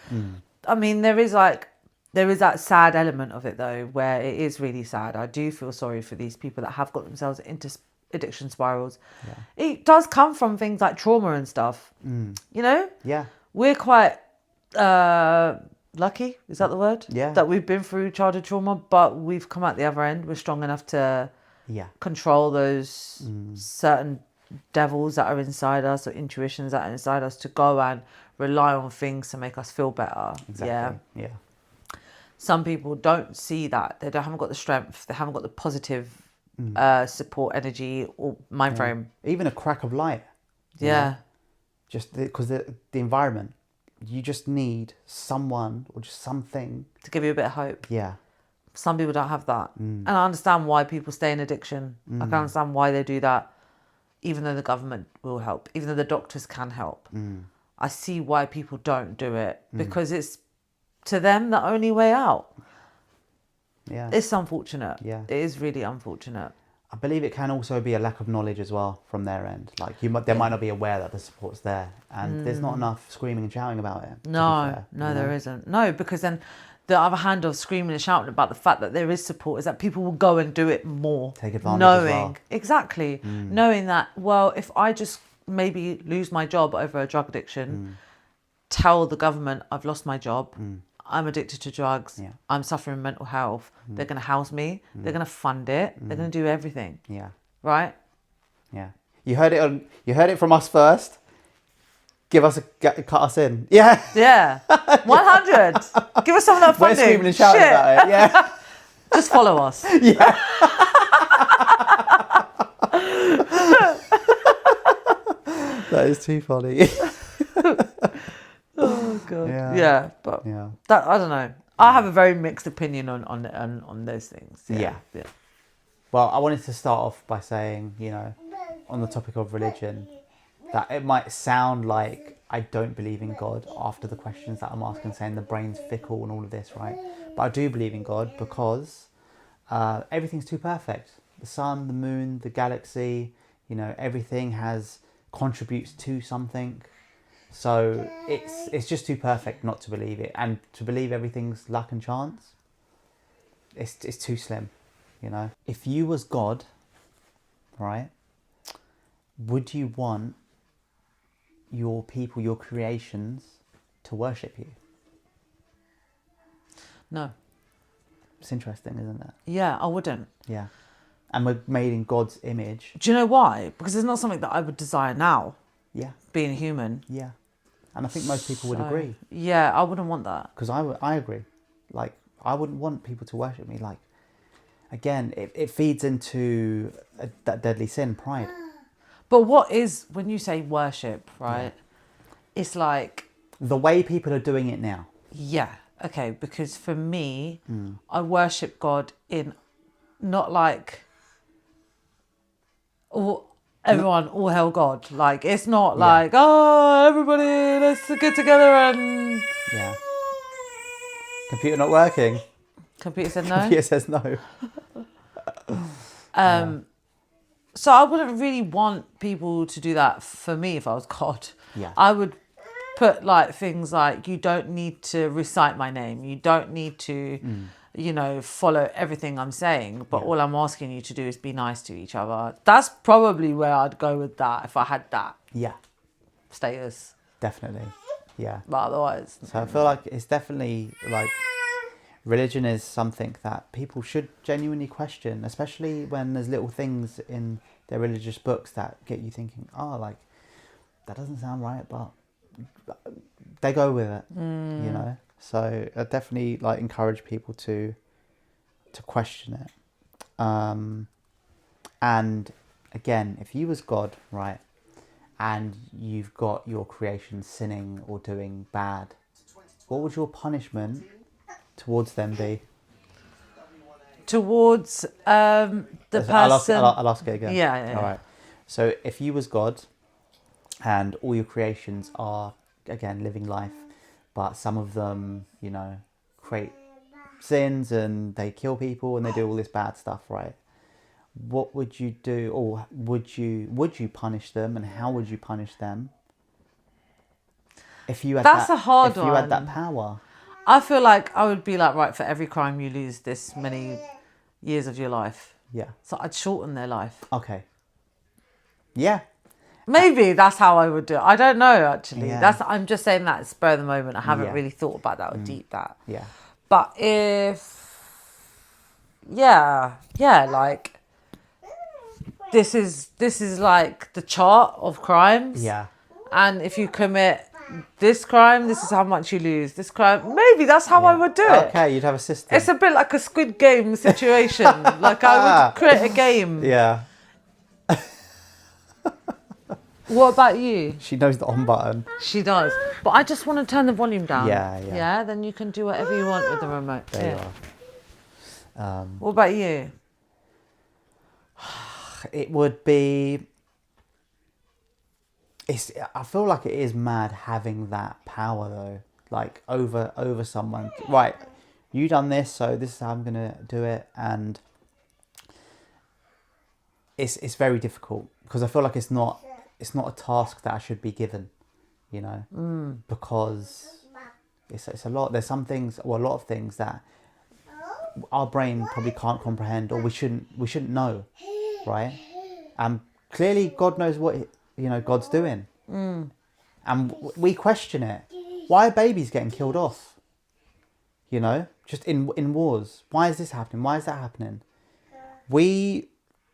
I mean, there is that sad element of it though, where it is really sad. I do feel sorry for these people that have got themselves into addiction spirals. Yeah. It does come from things like trauma and stuff. You know? Yeah. We're quite lucky, is that the word? Yeah. That we've been through childhood trauma, but we've come out the other end. We're strong enough to control those certain devils that are inside us, or intuitions that are inside us, to go and rely on things to make us feel better. Exactly. Yeah. Some people don't see that. They haven't got the strength. They haven't got the positive support, energy, or mind frame. Even a crack of light. you know? Just because the environment, you just need someone or just something To give you a bit of hope. Yeah. Some people don't have that. And I understand why people stay in addiction. I can understand why they do that, even though the government will help, even though the doctors can help. I see why people don't do it, because it's, to them, the only way out. Yeah. It's unfortunate. Yeah. It is really unfortunate. I believe it can also be a lack of knowledge as well from their end. Like, they might not be aware that the support's there, and there's not enough screaming and shouting about it. There isn't. No, because then the other hand of screaming and shouting about the fact that there is support is that people will go and do it more. Take advantage knowing, as well. Exactly. Knowing that, well, if I just maybe lose my job over a drug addiction, tell the government I've lost my job, I'm addicted to drugs, I'm suffering mental health, they're going to house me, they're going to fund it, they're going to do everything. Yeah. Right? Yeah. You heard it from us first. Cut us in. Yeah. Yeah. 100. Give us some of that funding. We're screaming and shouting about it. Yeah. Just follow us. Yeah. That is too funny. Oh god. Yeah. But Yeah. that, I don't know. I have a very mixed opinion on those things. Yeah. Well, I wanted to start off by saying, on the topic of religion, that it might sound like I don't believe in God after the questions that I'm asking, saying the brain's fickle and all of this, right? But I do believe in God because everything's too perfect. The sun, the moon, the galaxy, everything contributes to something. So it's just too perfect not to believe it. And to believe everything's luck and chance, it's too slim, If you was God, right, would you want your people, your creations, to worship you? No. It's interesting, isn't it? Yeah, I wouldn't. Yeah. And we're made in God's image. Do you know why? Because it's not something that I would desire now. Yeah. Being a human. Yeah. And I think most people would agree. Yeah, I wouldn't want that. Because I agree. Like, I wouldn't want people to worship me. Like, again, it feeds into that deadly sin, pride. But what is, when you say worship, right? Yeah. It's like... the way people are doing it now. Yeah. okay, because for me, I worship God in not like all hail God. Like, it's not like, oh, everybody, let's get together and... Yeah. Computer not working. Computer said no. Computer says no. So I wouldn't really want people to do that for me if I was God. Yeah. I would put like things like, you don't need to recite my name. You don't need to, follow everything I'm saying. But all I'm asking you to do is be nice to each other. That's probably where I'd go with that if I had that status. Definitely. Yeah. But otherwise... So I feel like it's definitely like religion is something that people should genuinely question, especially when there's little things in their religious books that get you thinking, oh, like, that doesn't sound right, but they go with it, you know? So I definitely like encourage people to question it. And again, if you was God, right, and you've got your creation sinning or doing bad, what would your punishment towards them be? Towards the person... I'll ask it again. Yeah. All right. So if you was God and all your creations are, again, living life, but some of them, create sins and they kill people and they do all this bad stuff, right? What would you do, or would you punish them, and how would you punish them? If you had That's a hard if you one. had that power. I feel like I would be like, right, for every crime you lose this many years of your life. Yeah. So I'd shorten their life. Okay. Yeah. Maybe that's how I would do it. I don't know, actually. Yeah. I'm just saying that spur of the moment. I haven't Yeah. really thought about that or deep that. Yeah. But like this is like the chart of crimes. Yeah. And if you commit this crime, this is how much you lose. This crime, maybe that's how I would do it. Okay, you'd have a system. It's a bit like a Squid Game situation. Like I would create a game. Yeah. What about you? She knows the on button. She does. But I just want to turn the volume down. Yeah. Yeah, then you can do whatever you want with the remote. There you are. What about you? It would be... I feel like it is mad having that power though, like over someone. Right, you done this, so this is how I'm gonna do it, and it's very difficult because I feel like it's not a task that I should be given, because it's a lot. There's some things, or a lot of things that our brain probably can't comprehend, or we shouldn't know, right? Clearly God knows what God's doing, and we question it. Why are babies getting killed off? Just in wars. Why is this happening? Why is that happening? We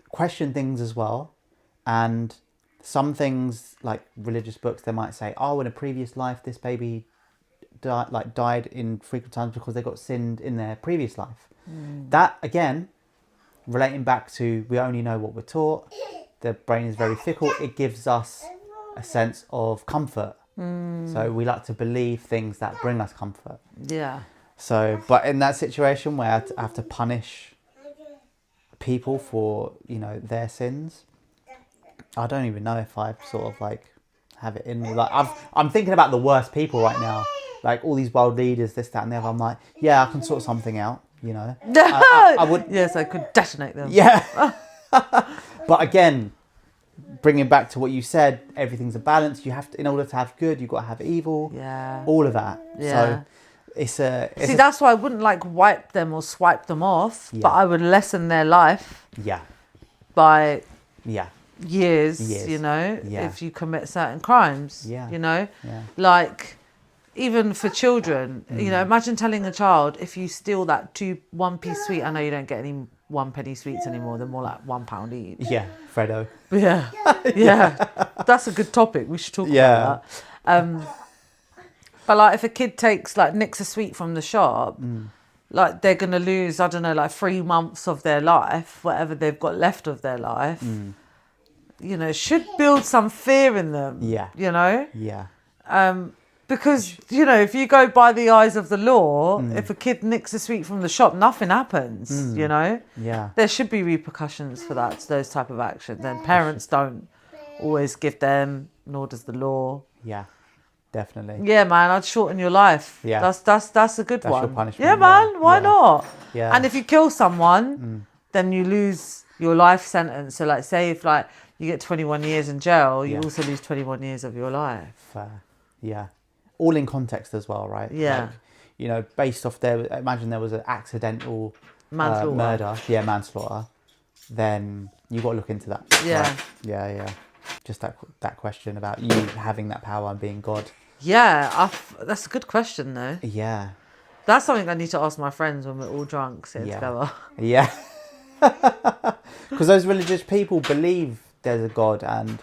question things as well, and some things like religious books, they might say, oh, in a previous life this baby died in frequent times because they got sinned in their previous life. That again, relating back to, we only know what we're taught. The brain is very fickle. It gives us a sense of comfort. So we like to believe things that bring us comfort. Yeah. So, but in that situation where I have to punish people for, their sins, I don't even know if I sort of like have it in me. Like I'm thinking about the worst people right now. Like all these world leaders, this, that and the other. I'm like, yeah, I can sort something out, I would. Yes, I could detonate them. Yeah. But again, bringing back to what you said, everything's a balance. You have to, in order to have good, you've got to have evil. Yeah. All of that. Yeah. So See, that's why I wouldn't like wipe them or swipe them off, but I would lessen their life. Yeah. By. Yeah. Years. If you commit certain crimes. Yeah. Yeah. Like, even for children, imagine telling a child, if you steal that 1-piece sweet, I know you don't get any 1-penny sweets anymore, they're more like £1 each. Yeah, Freddo. Yeah. That's a good topic. We should talk about that. But like if a kid nicks a sweet from the shop, like they're going to lose, I don't know, like 3 months of their life, whatever they've got left of their life, should build some fear in them. Yeah. Yeah. Because, you know, if you go by the eyes of the law, if a kid nicks a sweet from the shop, nothing happens, you know? Yeah. There should be repercussions for that, those type of actions. And parents don't always give them, nor does the law. Yeah, definitely. Yeah, man, I'd shorten your life. Yeah. That's a good That's one. your punishment, Yeah, man, why yeah. not? Yeah. And if you kill someone, then you lose your life sentence. So, like, say if, like, you get 21 years in jail, you Yeah. also lose 21 years of your life. Fair. Yeah. All in context as well, right? Yeah. Like, you know, based off there, imagine there was an accidental Manslaughter. murder. Yeah, manslaughter. Then you got to look into that. Yeah. Right? Yeah. Just that question about you having that power and being God. Yeah, that's a good question, though. Yeah. That's something I need to ask my friends when we're all drunk sitting Yeah. together. Yeah. Because those religious people believe there's a God and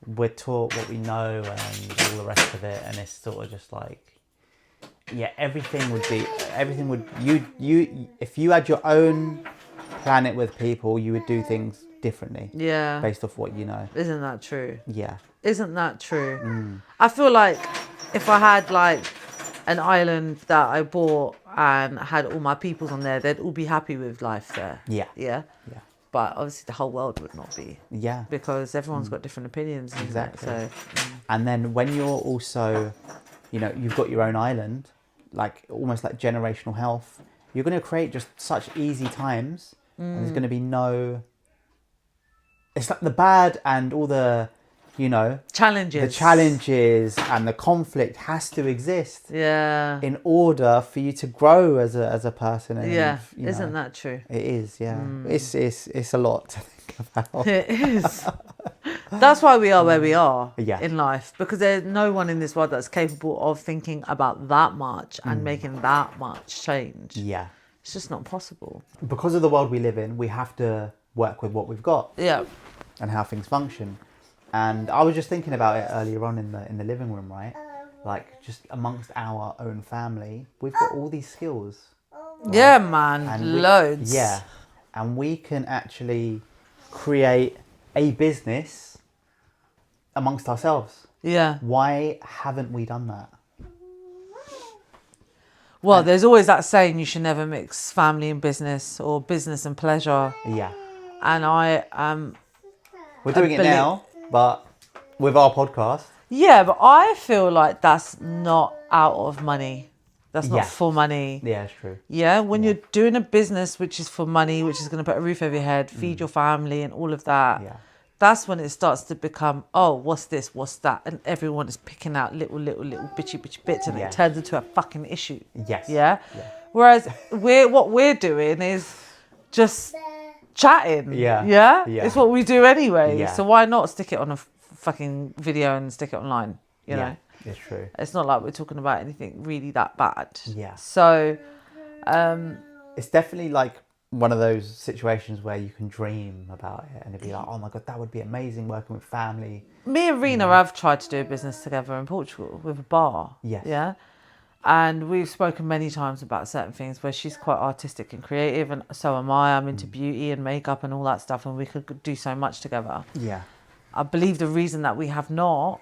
we're taught what we know and all the rest of it, and it's sort of just like, yeah, everything would you if you had your own planet with people, you would do things differently. Yeah. Based off what you know. Isn't that true? Yeah. Isn't that true? I feel like if I had like an island that I bought and had all my peoples on there, they'd all be happy with life there. Yeah. Yeah. Yeah. But obviously the whole world would not be. Yeah. Because everyone's got different opinions. Isn't Exactly. it? So, And then when you're also, you know, you've got your own island, like almost like generational health, you're going to create just such easy times. And there's going to be no... It's like the bad and all the, you know... challenges. The challenges and the conflict has to exist. Yeah. In order for you to grow as a person. And, Yeah. you Isn't know, that true? It is, yeah. It's a lot to think about. It is. That's why we are where we are Yeah. in life, because there's no one in this world that's capable of thinking about that much and making that much change. Yeah. It's just not possible. Because of the world we live in, we have to work with what we've got. Yeah. And how things function. And I was just thinking about it earlier on in the living room, right? Like just amongst our own family, we've got all these skills. Right? Yeah, man. And Loads. Yeah. And we can actually create a business amongst ourselves. Yeah. Why haven't we done that? Well, there's always that saying you should never mix family and business or business and pleasure. Yeah. And We're doing it now, but with our podcast. Yeah, but I feel like that's not out of money. That's not for money. Yeah, it's true. Yeah, when you're doing a business which is for money, which is going to put a roof over your head, feed your family and all of that, that's when it starts to become, oh, what's this, what's that? And everyone is picking out little bitchy bits and it turns into a fucking issue. Yes. Yeah? Whereas what we're doing is just chatting. Yeah? It's what we do anyway. Yeah. So why not stick it on a fucking video and stick it online, you know? It's true. It's not like we're talking about anything really that bad. Yeah. So, it's definitely like one of those situations where you can dream about it and it'd be like, oh my God, that would be amazing working with family. Me and Rena have tried to do a business together in Portugal with a bar. Yes. Yeah. And we've spoken many times about certain things where she's quite artistic and creative, and so am I. I'm into beauty and makeup and all that stuff, and we could do so much together. Yeah. I believe the reason that we have not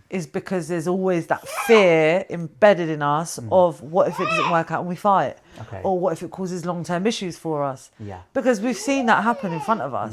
is because there's always that fear embedded in us of what if it doesn't work out and we fight? Okay. Or what if it causes long-term issues for us? Yeah. Because we've seen that happen in front of us.